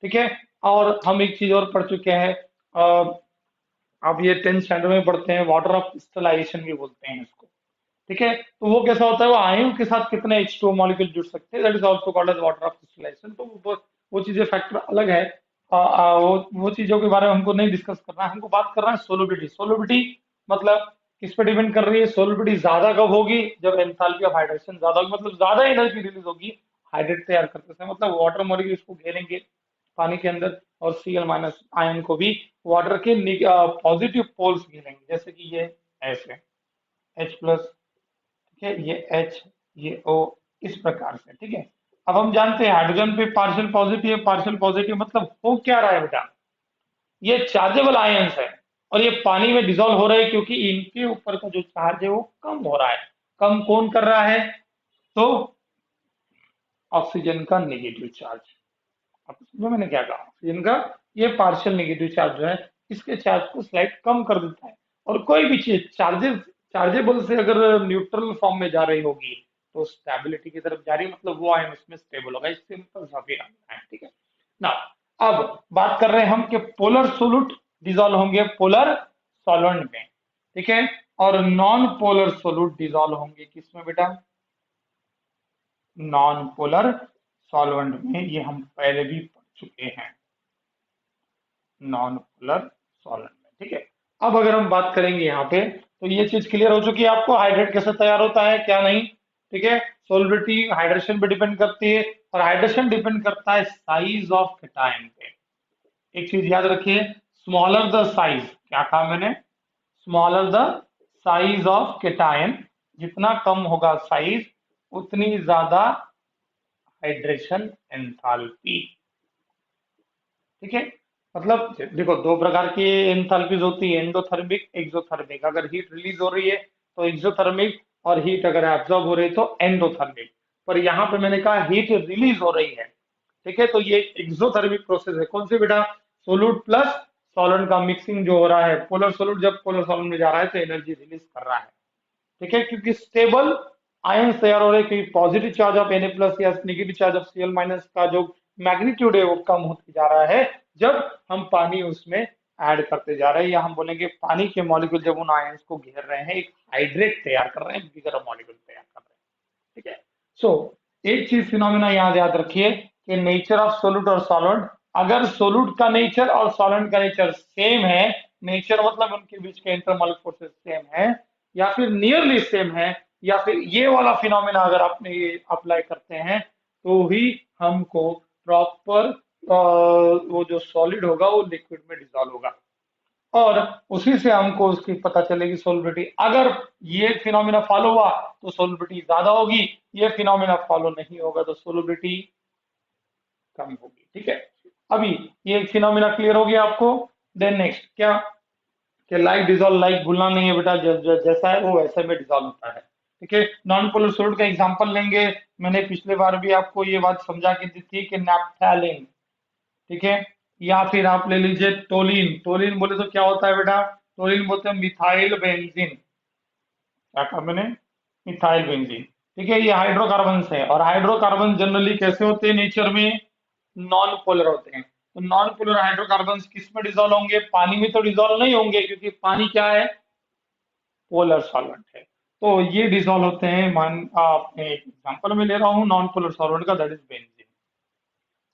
ठीक है, और हम एक चीज और पढ़ चुके हैं, आप ये 10th स्टैंडर्ड में पढ़ते हैं, वाटर ऑफ क्रिस्टलाइजेशन भी बोलते हैं इसको। ठीक है, तो वो कैसा होता है, वो आयन के साथ कितने H2O मॉलिक्यूल जुड़ सकते हैं, that is also called as water of crystallization. तो वो चीजें फैक्टर अलग है। वो चीजों के बारे में हमको नहीं डिस्कस करना है, हमको बात करना है सोलिबिलिटी। सोलिबिलिटी मतलब किस पे डिपेंड कर रही है, सोलिबिलिटी ज्यादा कब होगी, जब एंथैल्पी ऑफ हाइड्रेशन ज्यादा होगी, मतलब ज्यादा एनर्जी रिलीज होगी हाइड्रेट तैयार करते समय, मतलब वाटर मॉलिक्यूल इसको घेरेंगे पानी के अंदर, और Cl माइनस आयन को भी वाटर के पॉजिटिव पोल्स घेरेंगे, जैसे कि ये ऐसे H प्लस, ठीक है, ये H, ये O, इस प्रकार से। ठीक है, अब हम जानते हैं हाइड्रोजन पे पार्शियल पॉजिटिव है, पार्शियल पॉजिटिव मतलब हो क्या रहा है बेटा, ये चार्जेबल आयंस है और ये पानी में डिसॉल्व हो रहे हैं, क्योंकि इनके ऊपर का जो चार्ज है वो कम हो रहा है। कम कौन कर रहा है, तो ऑक्सीजन का नेगेटिव चार्ज। अब समझो मैंने क्या कहा, ऑक्सीजन का ये पार्शियल नेगेटिव चार्ज जो है इसके चार्ज को स्लाइड कम कर देता है। और कोई भी चीज चार्जेस, चार्जेबल से अगर न्यूट्रल फॉर्म में जा रही होगी तो स्टेबिलिटी की तरफ जा रही है, मतलब वो आयन उसमें स्टेबल होगा। इस सिंपल सा फिर है, ठीक है ना। अब बात कर रहे हैं हम कि पोलर सोल्यूट डिसॉल्व होंगे पोलर सॉल्वेंट में, ठीक है, और नॉन पोलर सोल्यूट डिसॉल्व होंगे किसमें बेटा, नॉन पोलर सॉल्वेंट में। ये हम पहले भी पढ़ चुके हैं, नॉन पोलर सॉल्वेंट में। ठीक है, अब अगर हम बात करेंगे यहाँ पे तो ये चीज क्लियर हो चुकी है आपको, हाइड्रेट कैसे तैयार होता है क्या नहीं। ठीक है, सोलिबिलिटी हाइड्रेशन पे डिपेंड करती है, और हाइड्रेशन डिपेंड करता है साइज ऑफ कैटायन पे। एक चीज याद रखिए, स्मॉलर द साइज, क्या कहा मैंने, smaller the size of cation, जितना कम होगा साइज उतनी ज्यादा हाइड्रेशन एंथैल्पी। ठीक है, मतलब देखो दो प्रकार की एंथैल्पीज होती है, एंडोथर्मिक एक्सोथर्मिक। अगर हीट रिलीज हो रही है तो एक्सोथर्मिक, और हीट अगर एब्जॉर्ब हो रही है तो एंडोथर्मिक। पर यहाँ पे मैंने कहा हीट रिलीज हो रही है, ठीक है, तो ये एक्सोथर्मिक प्रोसेस है। कौन सी बेटा, सोलूट प्लस सॉल्वेंट का मिक्सिंग जो हो रहा है, पोलर सोलूट जब पोलर सॉल्वेंट में जा रहा है तो एनर्जी रिलीज कर रहा है। ठीक है, क्योंकि स्टेबल आयन तैयार हो रहे हैं, क्योंकि positive charge of Na plus या negative charge of Cl minus का जो मैग्नीट्यूड है वो कम होते जा रहा है जब हम पानी उसमें ऐड करते जा रहे हैं, या हम बोलेंगे पानी के मॉलिक्यूल जब उन आयंस को घेर रहे हैं, एक हाइड्रेट तैयार कर रहे हैं, बिगर मॉलिक्यूल तैयार कर रहे हैं। ठीक है, सो एक चीज फिनोमिना याद याद रखिए, कि नेचर ऑफ सोल्यूट और सॉल्वेंट, अगर सोल्यूट का नेचर और सॉल्वेंट का नेचर सेम है, नेचर मतलब उनके बीच के इंटरमोलर फोर्सेस सेम है या फिर नियरली सेम है, या फिर ये वाला फिनोमेना अगर आपने ये अप्लाई करते हैं, तो ही हमको प्रॉपर वो जो सॉलिड होगा वो लिक्विड में डिसॉल्व होगा, और उसी से हमको उसकी पता चलेगी सोलिबिलिटी। अगर ये फिनोमेना फॉलो हुआ तो सोलिबिलिटी ज्यादा होगी, ये फिनोमेना फॉलो नहीं होगा तो सोलिबिलिटी कम होगी। ठीक है, अभी ये फिनोमेना क्लियर हो गया आपको। देन नेक्स्ट क्या, कि लाइक डिजॉल्व, लाइक भूलना नहीं है बेटा, जैसा है वो वैसे में डिजॉल्व होता है। ठीक है, नॉन पोलर सॉलिड का एग्जांपल लेंगे, मैंने पिछले बार भी आपको ये बात समझा के दी थी कि नैप्थेलिन, ठीक है, या फिर आप ले लीजिए टोलिन। टोलिन बोले तो क्या होता है बेटा, टोलिन बोलते हैं मिथाइल बेंजीन, क्या कहा मैंने, मिथाइल बेंजीन। ठीक है, ये हाइड्रोकार्बन है, और हाइड्रोकार्बन जनरली कैसे होते हैं नेचर में, नॉन पोलर होते हैं। तो नॉन पोलर हाइड्रोकार्बन किस में डिजोल्व होंगे, पानी में तो डिजोल्व नहीं होंगे, क्योंकि पानी क्या है, पोलर सॉल्वेंट है। तो ये डिजोल्व होते हैं, मान आपने एक एग्जांपल में ले रहा हूँ नॉन पोलर सॉल्वेंट का, दैट इज बेंजीन।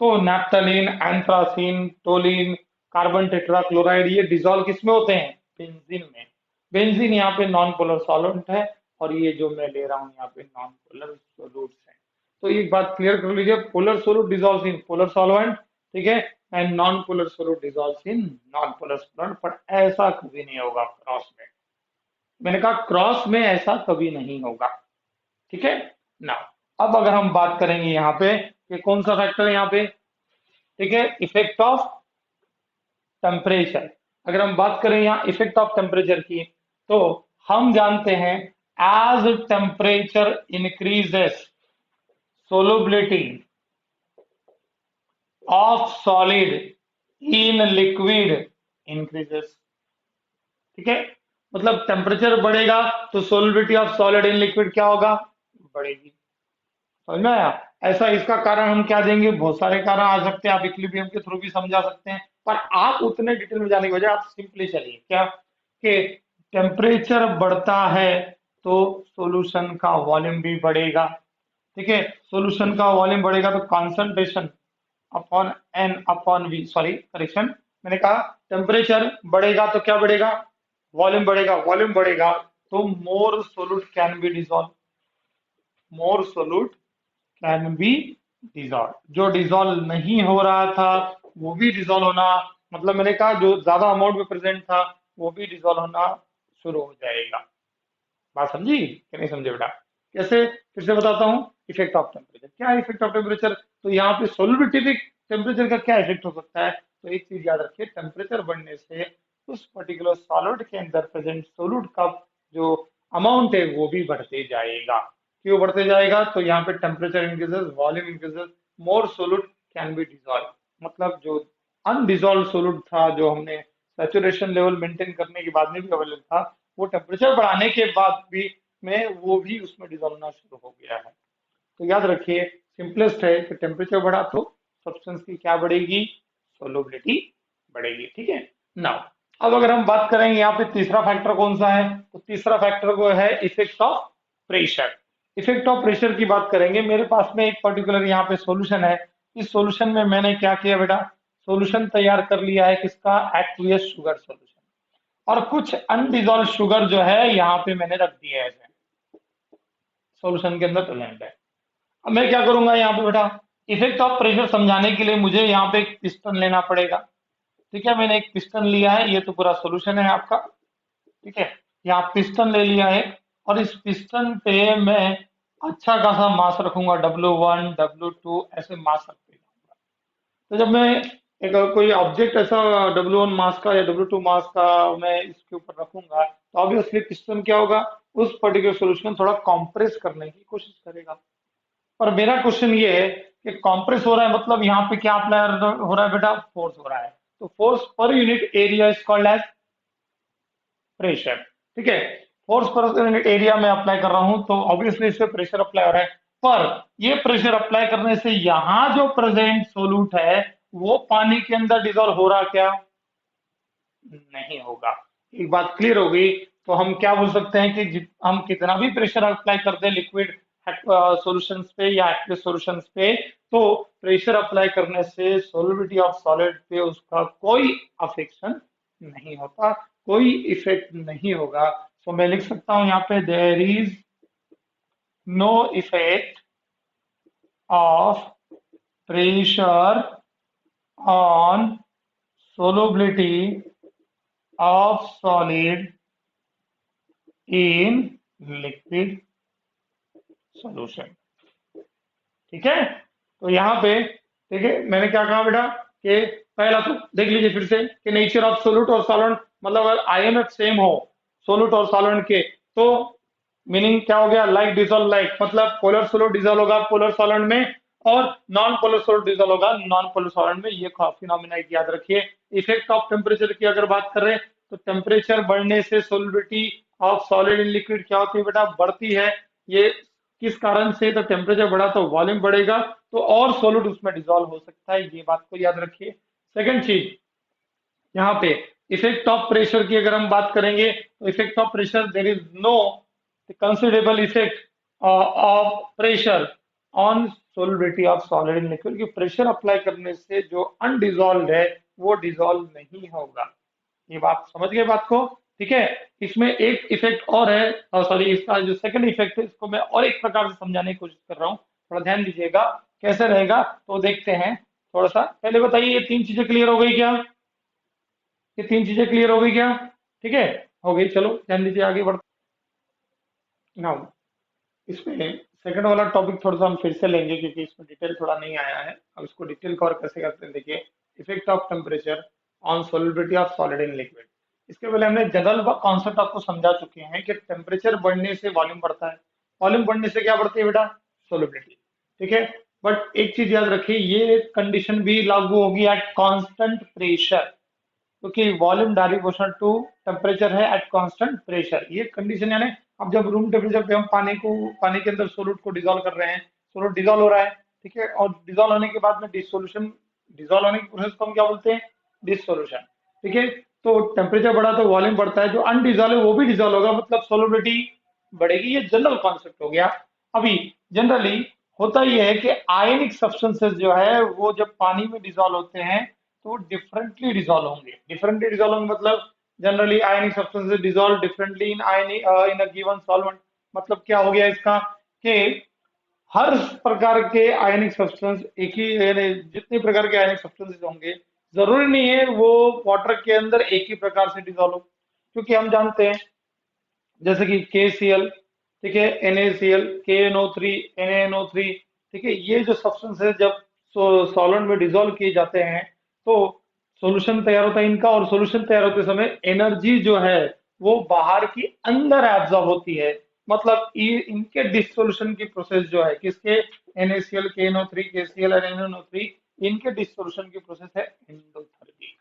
तो naphthalene, anthracene, toluene, carbon tetrachloride, ये डिजोल्व किस में होते हैं, बेंजीन में। बेंजीन यहाँ पे नॉन पोलर सॉल्वेंट है, और ये जो मैं ले रहा हूँ यहाँ पे नॉन पोलर सोल्यूट्स है। तो एक बात क्लियर कर लीजिए, polar solute dissolve in polar solvent, ठीक है, and non polar solute dissolve in non polar solvent, पर ऐसा कभी नहीं होगा क्रॉस में। मैंने कहा क्रॉस में ऐसा कभी नहीं होगा। ठीक है ना। अब अगर हम बात करेंगे यहाँ पे कि कौन सा फैक्टर है यहाँ पे, ठीक है, इफेक्ट ऑफ टेम्परेचर। अगर हम बात करें यहाँ इफेक्ट ऑफ टेम्परेचर की, तो हम जानते हैं as temperature increases solubility of solid in liquid increases. ठीक है, मतलब टेम्परेचर बढ़ेगा तो solubility of solid in liquid क्या होगा, बढ़ेगी। समझ में आया। ऐसा इसका कारण हम क्या देंगे, बहुत सारे कारण आ सकते हैं, आप इक्विलिब्रियम के थ्रू भी समझा सकते हैं, पर आप उतने डिटेल में जाने के बजाय आप सिंपली चलिए क्या, कि टेम्परेचर बढ़ता है तो सॉल्यूशन का वॉल्यूम भी बढ़ेगा। ठीक है, सॉल्यूशन का वॉल्यूम बढ़ेगा तो concentration upon n upon V, sorry correction, मैंने कहा टेम्परेचर बढ़ेगा तो क्या बढ़ेगा, वॉल्यूम बढ़ेगा, वॉल्यूम बढ़ेगा तो मोर solute can be dissolve, more solute can be dissolve, जो डिसॉल्व नहीं हो रहा था वो भी डिसॉल्व होना, मतलब मैंने कहा जो ज्यादा अमाउंट में प्रेजेंट था वो भी डिसॉल्व होना शुरू हो जाएगा। बात समझी कि नहीं समझे बेटा, कैसे, फिर से बताता हूँ। इफेक्ट ऑफ टेम्परेचर, क्या है इफेक्ट ऑफ टेम्परेचर, तो यहाँ पे सोलिबिलिटी टेम्परेचर का क्या इफेक्ट हो सकता है, तो एक चीज याद रखिए, टेम्परेचर बढ़ने से उस पर्टिकुलर सॉलिड के अंदर प्रेजेंट सोल्यूट का जो अमाउंट है वो भी बढ़ते जाएगा। क्यों बढ़ते जाएगा, तो यहाँ पे temperature increases, volume increases, more solute can be dissolve, मतलब जो अनडिसॉल्व सोल्यूट था, जो हमने सैचुरेशन लेवल मेंटेन करने के बाद में भी अवेलेबल था, वो टेम्परेचर बढ़ाने के बाद भी में वो भी उसमें डिसॉल्व होना शुरू हो गया है। तो याद रखिए, सिंपलेस्ट है कि टेम्परेचर बढ़ा तो सब्सटेंस की क्या बढ़ेगी, सोलबिलिटी बढ़ेगी। ठीक है नाउ, अब अगर हम बात करेंगे यहाँ पे तीसरा फैक्टर कौन सा है, तो तीसरा फैक्टर वो है effect of pressure. Effect of pressure की बात करेंगे, मेरे पास में एक पर्टिकुलर यहाँ पे सॉल्यूशन है, इस सॉल्यूशन में मैंने क्या किया बेटा, सॉल्यूशन तैयार कर लिया है किसका, एक्वियस शुगर सॉल्यूशन, और कुछ अनडिजॉल्व शुगर जो है यहाँ पे मैंने रख दिया है सॉल्यूशन के अंदर प्रेजेंट है। अब मैं क्या करूंगा यहाँ पे बेटा, इफेक्ट ऑफ प्रेशर समझाने के लिए मुझे यहाँ पे एक पिस्टन लेना पड़ेगा। ठीक है, मैंने एक पिस्टन लिया है, ये तो पूरा सॉल्यूशन है आपका। ठीक है, यहाँ पिस्टन ले लिया है, और इस पिस्टन पे मैं अच्छा खासा मास रखूंगा, W1 W2 ऐसे मास रखते जाऊंगा। तो जब मैं एक कोई ऑब्जेक्ट ऐसा W1 मास का या W2 मास का मैं इसके ऊपर रखूंगा, तो ऑब्वियसली पिस्टन क्या होगा, उस पर्टिकुलर सॉल्यूशन थोड़ा कंप्रेस करने की कोशिश करेगा। पर मेरा क्वेश्चन ये है कि कंप्रेस हो रहा है, मतलब यहाँ पे क्या अप्लाई हो रहा है बेटा, फोर्स हो रहा है, तो फोर्स पर unit area is called as pressure. ठीक है, फोर्स पर यूनिट एरिया में अप्लाई कर रहा हूं तो ऑब्वियसली इस पे प्रेशर अप्लाई हो रहा है, पर ये प्रेशर अप्लाई करने से यहाँ जो प्रेजेंट सोल्यूट है वो पानी के अंदर डिजोल्व हो रहा क्या, नहीं होगा। एक बात क्लियर हो गई, तो हम क्या बोल सकते हैं कि हम कितना भी प्रेशर अप्लाई कर दें लिक्विड सॉल्यूशंस पे या एक्वियस सॉल्यूशंस पे, तो प्रेशर अप्लाई करने से सोलिबिलिटी ऑफ सॉलिड पे उसका कोई अफेक्शन नहीं होता, कोई इफेक्ट नहीं होगा। सो मैं लिख सकता हूं यहाँ पे there is no effect of pressure on solubility of solid in liquid solution। ठीक है, तो यहाँ पे देखिए मैंने क्या कहा बेटा कि पहला तो देख लीजिए फिर से कि नेचर ऑफ सोल्यूट और सॉल्वेंट, मतलब अगर आईएमएफ सेम हो सोल्यूट और सॉल्वेंट के, तो मीनिंग क्या हो गया, लाइक डिजोल्व लाइक, मतलब पोलर सोल्यूट डिजोल्व होगा पोलर सॉल्वेंट में और नॉन पोलर सोल्यूट डिजोल्व होगा नॉन पोलर सॉल्वेंट में। ये फिनोमेना याद रखिए। इफेक्ट ऑफ टेम्परेचर की अगर बात कर रहे हैं तो टेम्परेचर बढ़ने से solubility of solid in liquid क्या होती है बेटा, बढ़ती है। ये किस कारण से, तो टेम्परेचर बढ़ा तो वॉल्यूम बढ़ेगा, तो और सॉलिड उसमें डिजोल्व हो सकता है, ये बात को याद रखिए। सेकंड चीज यहाँ पे इफेक्ट ऑफ प्रेशर की अगर हम बात करेंगे तो effect of pressure, there is no considerable effect of pressure on solubility of solid in liquid, कि प्रेशर अप्लाई करने से जो अनडिजोल्व है वो डिजोल्व नहीं होगा। ये बात समझ गए बात को, ठीक है। इसमें एक इफेक्ट और है, सॉरी इसका जो सेकंड इफेक्ट है इसको मैं और एक प्रकार से समझाने की कोशिश कर रहा हूँ, थोड़ा ध्यान दीजिएगा कैसे रहेगा, तो देखते हैं। थोड़ा सा पहले बताइए ये तीन चीजें क्लियर हो गई क्या, ये तीन चीजें क्लियर हो गई क्या, ठीक है हो गई, चलो ध्यान दीजिए आगे बढ़ते। नाउ इसमें सेकंड वाला टॉपिक थोड़ा सा हम फिर से लेंगे क्योंकि इसमें डिटेल थोड़ा नहीं आया है, अब इसको डिटेल कवर कैसे करते हैं देखिए। Effect of temperature on solubility of solid in liquid. इसके पहले हमने जनरल कॉन्सेप्ट आपको समझा चुके हैं कि टेम्परेचर बढ़ने से वॉल्यूम बढ़ता है, वॉल्यूम बढ़ने से क्या बढ़ती है बेटा, सोलिबिलिटी, ठीक है। बट एक चीज याद रखिए, ये कंडीशन भी लागू होगी एट कांस्टेंट प्रेशर, क्योंकि volume direct proportional to temperature है एट कांस्टेंट प्रेशर। ये कंडीशन यानी अब जब रूम टेम्परेचर पे हम पानी के अंदर सोलूट को डिजोल्व कर रहे हैं, सोलूट डिजोल्व हो रहा है, ठीक है, और डिजोल्व होने के बाद में डिसोल्यूशन, डिजोल्व होने की प्रोसेस को हम क्या बोलते हैं, डिसोल्यूशन, ठीक है। तो टेम्परेचर बढ़ा तो वॉल्यूम बढ़ता है, जो अनडिजोल्व है वो भी डिजोल्व होगा, मतलब सोलबिलिटी बढ़ेगी। ये जनरल कॉन्सेप्ट हो गया। अभी जनरली होता यह है कि आयनिक सब्सटेंसेस जो है वो जब पानी में डिजोल्व होते हैं तो डिफरेंटली डिजोल्व होंगे। डिफरेंटली डिजोल्व होंगे मतलब generally ionic substances dissolve differently in in a given solvent. मतलब क्या हो गया इसका कि हर प्रकार के आयनिक सब्सटेंस एक ही, यानी जितने प्रकार के आयनिक सब्सटेंसेस होंगे जरूरी नहीं है वो वाटर के अंदर एक ही प्रकार से डिजोल्व हो, क्योंकि हम जानते हैं जैसे कि KCl, ठीक है, NaCl, KNO3, NaNO3, ठीक है, ये जो सब्सटेंस है जब सॉल्वेंट में डिजोल्व किए जाते हैं तो सॉल्यूशन तैयार होता है इनका, और सॉल्यूशन तैयार होते समय एनर्जी जो है वो बाहर की अंदर एब्जॉर्ब होती है। मतलब इनके डिसोल्यूशन की प्रोसेस जो है किसके, NaCl, KNO3, KCl और NaNO3, इनके डिसोल्यूशन की प्रोसेस है एंडोथर्मिक,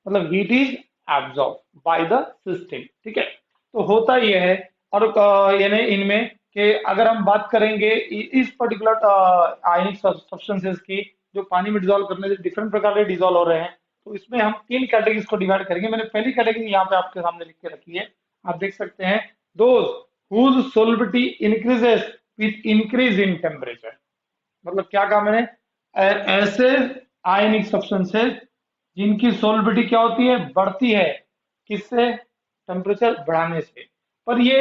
मतलब heat is absorb by the system, ठीक है। तो होता यह है, और यानी इनमें कि अगर हम बात करेंगे इस पर्टिकुलर आयनिक सब्सटेंसेस की जो पानी में डिजोल्व करने से डिफरेंट प्रकार के डिजोल्व हो रहे हैं, तो इसमें हम तीन कैटेगरीज को डिवाइड करेंगे। मैंने पहली कैटेगरी यहाँ पे आपके सामने लिख के रखी है, आप देख सकते हैं, those whose solubility increases with increase in temperature. मतलब क्या कहा मैंने, ऐसे आयनिक सब्सटेंसेस जिनकी सोलिबिलिटी क्या होती है, बढ़ती है, किससे, टेम्परेचर बढ़ाने से। पर ये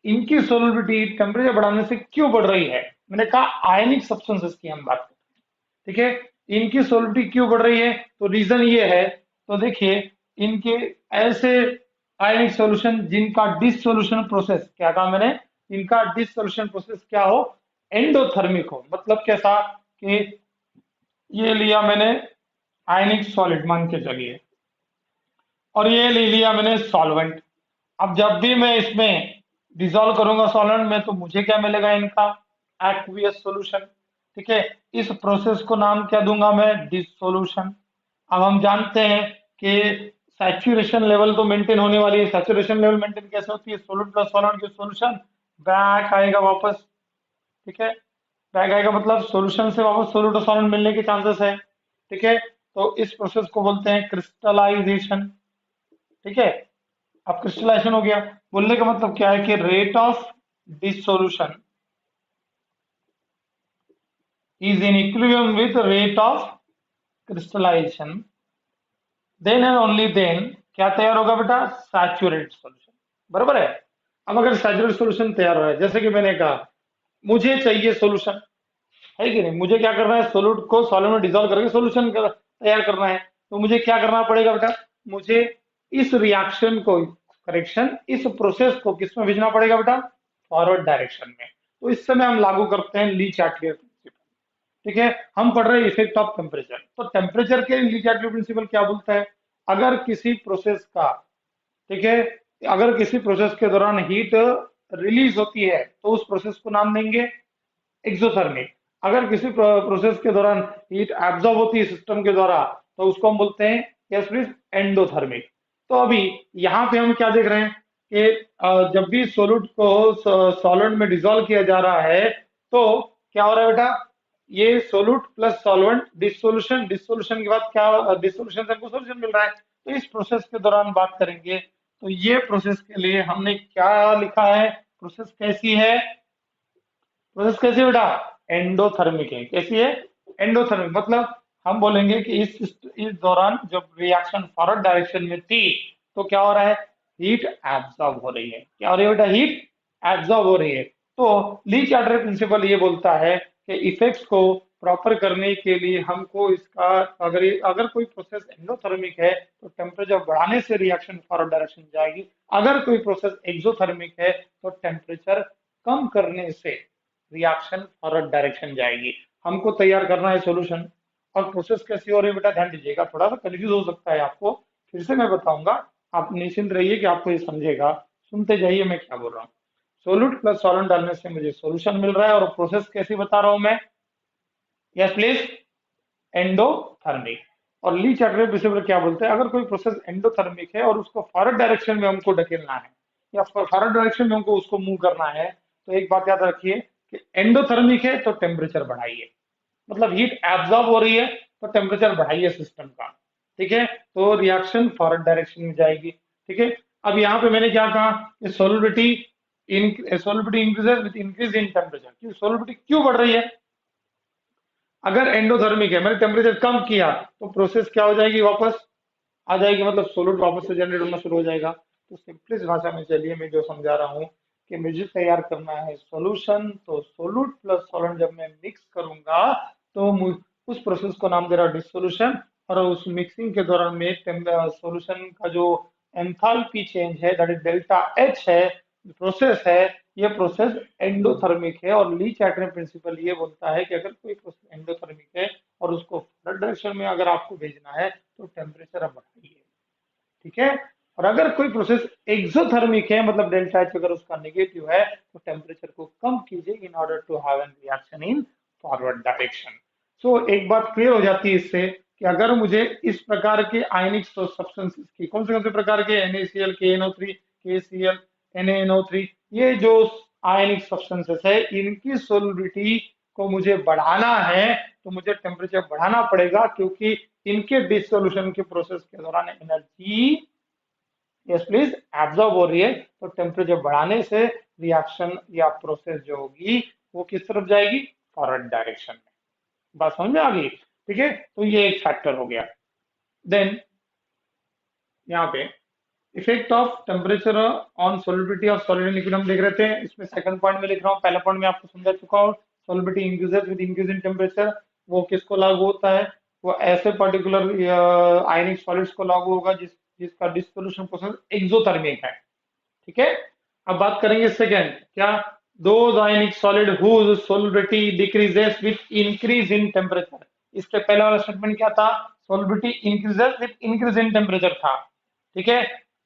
इनकी सोलिबिलिटी टेम्परेचर बढ़ाने से क्यों बढ़ रही है, मैंने कहा आयनिक सब्सटेंसेस की हम बात करते हैं, ठीक है। इनकी सोलिबिलिटी क्यों बढ़ रही है, तो रीजन ये है, तो देखिए इनके ऐसे आयनिक सॉल्यूशन जिनका डिसोल्यूशन प्रोसेस, क्या कहा मैंने, इनका डिसोल्यूशन प्रोसेस क्या हो, एंडोथर्मिक हो। मतलब कैसा कि ये लिया मैंने आयनिक सॉलिड मान के चलिए, और ये ले लिया मैंने सॉल्वेंट। अब जब भी मैं इसमें डिसॉल्व करूंगा सॉल्वेंट में तो मुझे क्या मिलेगा, इनका एक्वियस सॉल्यूशन, ठीक है। इस प्रोसेस को नाम क्या दूंगा मैं, डिसोल्यूशन। अब हम जानते हैं कि सैचुरेशन लेवल तो मेंटेन होने वाली है, सैचुरेशन लेवल मेंटेन कैसे होती है, सोल्यूट प्लस सॉल्वेंट की सॉल्यूशन बैक आएगा वापस, ठीक है, बैक आएगा मतलब सॉल्यूशन से वापस सोल्यूट और सॉल्वेंट मिलने के चांसेस है, ठीक है। तो इस प्रोसेस को बोलते हैं क्रिस्टलाइजेशन, ठीक है। अब क्रिस्टलाइजेशन हो गया, बोलने का मतलब क्या है कि rate of dissolution is in equilibrium with the rate of crystallization, then and only then क्या तैयार होगा बेटा, सैचुरेटेड सॉल्यूशन। बराबर है। अब अगर सैचुरेटेड सॉल्यूशन तैयार हो रहा है, जैसे कि मैंने कहा मुझे चाहिए सॉल्यूशन, है कि नहीं, मुझे क्या करना है, सोलूट को सॉल्वेंट में डिसॉल्व करके सॉल्यूशन तैयार करना है। तो मुझे क्या करना पड़ेगा बेटा, मुझे इस रिएक्शन को, करेक्शन, इस प्रोसेस को किस में भेजना पड़ेगा बेटा, फॉरवर्ड डायरेक्शन में। तो इस समय हम लागू करते हैं ली चार्टियर प्रिंसिपल। ठीक है, हम पढ़ रहे हैं इफेक्ट ऑफ टेम्परेचर। तो टेम्परेचर के ली चार्टियर प्रिंसिपल क्या बोलता है, अगर किसी प्रोसेस का, ठीक है, अगर किसी प्रोसेस के दौरान हीट रिलीज होती है तो उस प्रोसेस को नाम देंगे एक्सोथर्मिक। अगर किसी प्रोसेस के दौरान हीट एब्जॉर्ब होती है सिस्टम के द्वारा तो उसको हम बोलते हैं, यस प्लीज, एंडोथर्मिक। तो अभी यहाँ पे हम क्या देख रहे हैं कि जब भी सोलूट को सॉल्वेंट में डिसॉल्व किया जा रहा है तो क्या हो रहा है बेटा, ये सोलूट प्लस सॉल्वेंट डिसोल्यूशन, डिसोल्यूशन के बाद क्या, डिसोल्यूशन से हमको सोल्यूशन मिल रहा है। तो इस प्रोसेस के दौरान बात करेंगे तो ये प्रोसेस के लिए हमने क्या लिखा है, प्रोसेस कैसी है, प्रोसेस कैसी है बेटा, एंडोथर्मिक है। कैसी है, एंडोथर्मिक। मतलब हम बोलेंगे कि इस दौरान जब रिएक्शन फॉरवर्ड डायरेक्शन में थी तो क्या हो रहा है, हीट एब्जॉर्ब हो रही है। क्या हो रही है बेटा, हीट एब्जॉर्ब हो रही है। तो ली चार्टर प्रिंसिपल ये बोलता है कि इफेक्ट्स को प्रॉपर करने के लिए हमको इसका, अगर कोई प्रोसेस एंडोथर्मिक है तो टेम्परेचर बढ़ाने से रिएक्शन फॉरवर्ड डायरेक्शन जाएगी, अगर कोई प्रोसेस एक्सोथर्मिक है तो टेम्परेचर कम करने से रिएक्शन फॉरवर्ड डायरेक्शन जाएगी। हमको तैयार करना है सॉल्यूशन। और प्रोसेस कैसी हो रही है बेटा, ध्यान दीजिएगा, थोड़ा सा कंफ्यूज हो सकता है आपको, फिर से मैं बताऊंगा, आप निश्चिंत रहिए कि आपको ये समझेगा, सुनते जाइए मैं क्या बोल रहा हूँ। सोल्यूट प्लस सॉल्वेंट डालने से मुझे सॉल्यूशन मिल रहा है और प्रोसेस कैसी बता रहा हूं मैं, यस प्लीज, एंडोथर्मिक। और ली चार्टर प्रिंसिपल क्या बोलते हैं, अगर कोई प्रोसेस एंडोथर्मिक है और उसको फॉरवर्ड डायरेक्शन में हमको ढकेलना है या फॉरवर्ड डायरेक्शन में हमको उसको मूव करना है, तो एक बात याद रखिए कि एंडोथर्मिक है तो टेम्परेचर बढ़ाइए, मतलब हीट एब्जॉर्ब हो रही है तो टेम्परेचर बढ़ाइए सिस्टम का। ठीक है, तो रिएक्शन फॉरवर्ड डायरेक्शन में जाएगी। ठीक है, अब यहाँ पे मैंने क्या कहा कि solubility solubility increases with increase in temperature. क्यों सोलिबिलिटी क्यों बढ़ रही है, अगर एंडोथर्मिक है, मैंने टेम्परेचर कम किया तो प्रोसेस क्या हो जाएगी, वापस आ जाएगी, मतलब सोलूट वापस से जनरेट होना शुरू हो जाएगा। तो सिंपलेस्ट भाषा में चलिए मैं जो समझा रहा हूँ कि मुझे तैयार करना है सॉल्यूशन, तो सोलूट प्लस सॉल्वेंट जब मैं मिक्स करूंगा तो उस प्रोसेस को नाम दे रहा डिसोल्यूशन। और उस मिक्सिंग के दौरान में सॉल्यूशन का जो एंथैल्पी चेंज है, दैट इज डेल्टा एच है, प्रोसेस है, ये प्रोसेस एंडोथर्मिक है। और ली चैटर्न प्रिंसिपल ये बोलता है कि अगर कोई प्रोसेस एंडोथर्मिक है और उसको फ्लड डायरेक्शन में अगर आपको भेजना है तो टेम्परेचर अब बढ़ाइए। ठीक है, और अगर कोई प्रोसेस एक्सोथर्मिक है, मतलब डेल्टा एच अगर उसका नेगेटिव है, तो टेम्परेचर को कम कीजिए in order to have an reaction in forward direction. So एक बात क्लियर हो जाती है इससे कि अगर मुझे इस प्रकार के आयनिक सब्सटेंसेस की, कौन से प्रकार के, NaCl, KNO3, KCl, NaNO3, ये जो आयनिक सब्सटेंसेस है इनकी सोलिबिलिटी को मुझे बढ़ाना है तो मुझे टेम्परेचर बढ़ाना पड़ेगा, क्योंकि इनके डिसोल्यूशन के प्रोसेस के दौरान एनर्जी, यस प्लीज, एब्जॉर्ब हो रही है। तो टेम्परेचर बढ़ाने से रिएक्शन या प्रोसेस जो होगी वो किस तरफ जाएगी, फॉरवर्ड डायरेक्शन में। बात समझ में आ गई। ठीक है, तो ये एक फैक्टर हो गया। देन यहाँ पे effect of temperature on solubility of solid and liquid हम देख रहे थे। इसमें सेकंड पॉइंट में लिख रहा हूँ, पहला पॉइंट में आपको समझा चुका हूँ, solubility increases with increase in temperature. वो किसको लागू होता है, वो ऐसे पर्टिकुलर आयनिक सॉलिड्स को लागू होगा जिसका डिसोल्यूशन प्रोसेस एक्सोथर्मिक है। ठीक है, अब बात करेंगे सेकेंड, क्या, those ionic solid whose solubility decreases with increase in temperature. इसके पहले वाला स्टेटमेंट क्या था, solubility increases with increase in temperature था। ठीक है,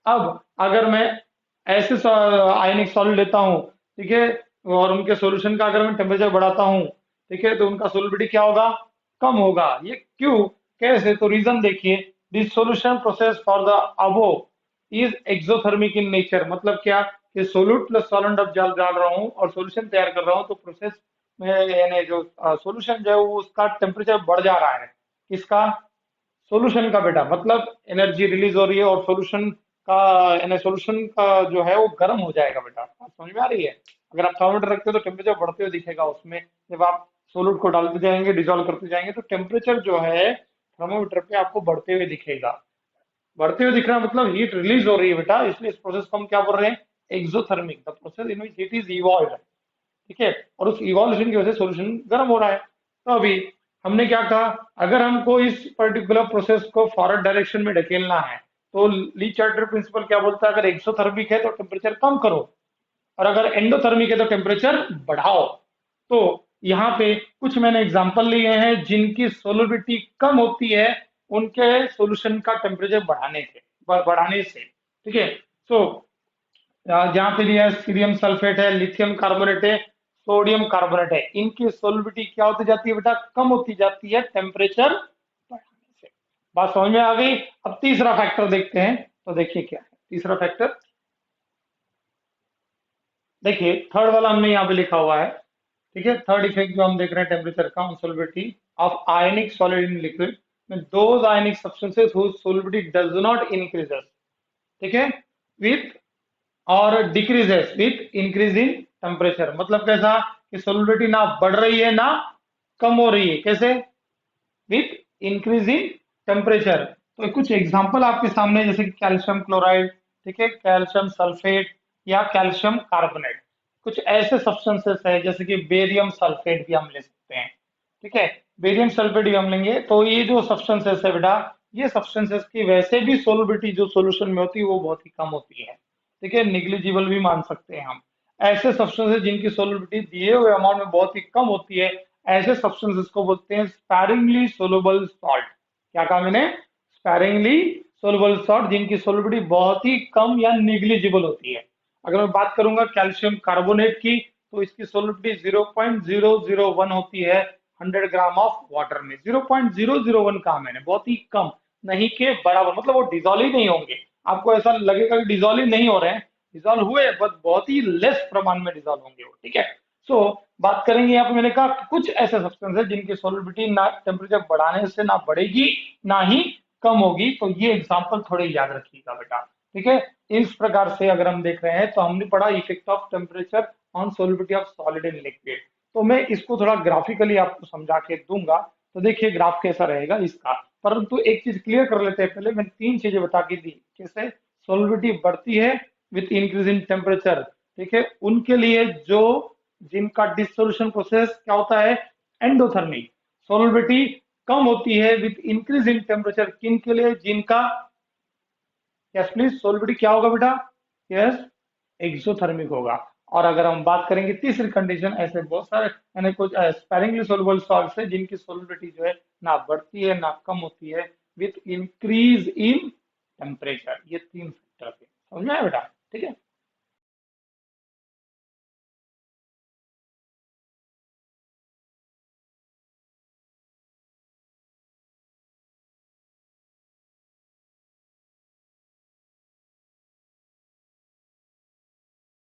अब अगर मैं ऐसे आयनिक सॉलिड लेता हूं, ठीक है, और उनके सॉल्यूशन का अगर मैं टेम्परेचर बढ़ाता हूं, ठीक है, तो उनका सोलिबिलिटी क्या होगा, कम होगा। ये क्यों, कैसे, तो रीजन देखिए, this solution process for the above is exothermic in nature. मतलब क्या कि सोल्यूट प्लस सॉल्वेंट अब डाल रहा हूँ और सॉल्यूशन तैयार कर रहा हूँ तो प्रोसेस में यानी जो सॉल्यूशन जो है वो उसका टेम्परेचर बढ़ जा रहा है। किसका, सॉल्यूशन का बेटा, मतलब एनर्जी रिलीज हो रही है और सॉल्यूशन का, यानी सॉल्यूशन का जो है वो गर्म हो जाएगा बेटा। आप समझ में आ रही है, अगर आप थर्मामीटर रखते हो तो टेम्परेचर बढ़ते हुए दिखेगा उसमें, जब आप सोलूट को डालते जाएंगे, डिजोल्व करते जाएंगे, तो टेम्परेचर जो है थर्मोमीटर पे आपको बढ़ते हुए दिखेगा। बढ़ते हुए दिख रहा है मतलब हीट रिलीज हो रही है बेटा, इसलिए इस प्रोसेस को हम क्या बोल रहे हैं, exothermic, the process in which heat is evolve. ठीक है, और उस इवोल्यूशन की वजह से सॉल्यूशन गर्म हो रहा है। तो अभी हमने क्या कहा, अगर हमको इस पर्टिकुलर प्रोसेस को फॉरवर्ड डायरेक्शन में ढकेलना है तो ली चार्टर प्रिंसिपल क्या बोलता है, अगर एक्सोथर्मिक है तो टेम्परेचर कम करो, और अगर एंडोथर्मिक है तो टेम्परेचर बढ़ाओ। तो यहाँ पे कुछ मैंने एग्जांपल लिए हैं जिनकी सोलबिलिटी कम होती है उनके सॉल्यूशन का टेम्परेचर बढ़ाने से। ठीक है, सो जहाँ पे लिया है सीरियम सल्फेट है, लिथियम कार्बोनेट है, सोडियम कार्बोनेट है, इनकी सोलबिलिटी क्या होती जाती है बेटा, कम होती जाती है टेम्परेचर बढ़ाने से। बात समझ में आ गई। अब तीसरा फैक्टर देखते हैं, तो देखिए क्या है तीसरा फैक्टर। देखिए थर्ड वाला हमने यहाँ पे लिखा हुआ है। ठीक है, थर्ड इफेक्ट जो हम देख रहे हैं टेम्परेचर का on solubility of ionic solid in liquid में those ionic substances whose solubility does not increases, ठीक है, विथ और decreases with increase in temperature. मतलब कैसा कि सोलबिलिटी ना बढ़ रही है ना कम हो रही है, कैसे, विथ इंक्रीज इन टेम्परेचर। तो कुछ एग्जांपल आपके सामने है, जैसे कि कैल्शियम क्लोराइड, ठीक है, कैल्शियम सल्फेट या कैल्शियम कार्बोनेट। कुछ ऐसे सब्सटेंसेस है जैसे कि बेरियम सल्फेट भी हम ले सकते हैं। ठीक है, बेरियम सल्फेट भी हम लेंगे। तो ये जो सब्सटेंसेस है बेटा, ये सब्सटेंसेस की वैसे भी सोलबिलिटी जो सोल्यूशन में होती है वो बहुत ही कम होती है। ठीक है, निग्लिजिबल भी मान सकते हैं हम। ऐसे सब्सटेंसेस जिनकी सोलबिलिटी दिए हुए अमाउंट में बहुत ही कम होती है, ऐसे सब्सटेंसेस को बोलते हैं स्पैरिंगली सोलुबल सॉल्ट। क्या कहा मैंने, स्पैरिंगली सोलुबल सॉल्ट, जिनकी सोलबिलिटी बहुत ही कम या निग्लिजिबल होती है। अगर मैं बात करूंगा कैल्शियम कार्बोनेट की, तो इसकी सोलबिलिटी 0.001 होती है 100 ग्राम ऑफ वाटर में। 0.001 कहा मैंने, बहुत ही कम, नहीं के बराबर, मतलब वो डिजोल्व ही नहीं होंगे। आपको ऐसा लगेगा कि डिजोल्व ही नहीं हो रहे हैं, डिजोल्व हुए बट बहुत ही लेस प्रमाण में डिजोल्व होंगे वो। ठीक है, सो बात करेंगे यहाँ पे, मैंने कहा कुछ ऐसे सब्सटेंस है जिनकी सोलबिलिटी ना टेम्परेचर बढ़ाने से ना बढ़ेगी ना ही कम होगी। तो ये एग्जांपल थोड़े याद रखिएगा बेटा। ठीक है, इस प्रकार से अगर हम देख रहे हैं तो हमने पढ़ा effect of temperature on solubility of solid in liquid. तो मैं इसको थोड़ा ग्राफिकली आपको समझा के दूंगा। तो देखिए ग्राफ कैसा रहेगा इसका, परंतु एक चीज क्लियर कर लेते हैं पहले। मैंने तीन चीजें बता के दी, कैसे सोलिबिलिटी बढ़ती है विथ इंक्रीज इन टेम्परेचर। ठीक है, उनके लिए जो जिनका डिसोल्यूशन प्रोसेस क्या होता है, एंडोथर्मिक। सोलिबिलिटी कम होती है विथ इंक्रीज इन टेम्परेचर, किन के लिए, जिनका, यस प्लीज, सोलिबिलिटी क्या होगा बेटा, यस, एक्सोथर्मिक होगा। और अगर हम बात करेंगे तीसरी कंडीशन, ऐसे बहुत सारे यानी कुछ स्पैरिंगली सोलुबल सॉल्ट्स है जिनकी सोलिबिलिटी जो है ना बढ़ती है ना कम होती है विथ इंक्रीज इन टेम्परेचर। ये तीन फैक्टर है, समझ में आया बेटा। ठीक है,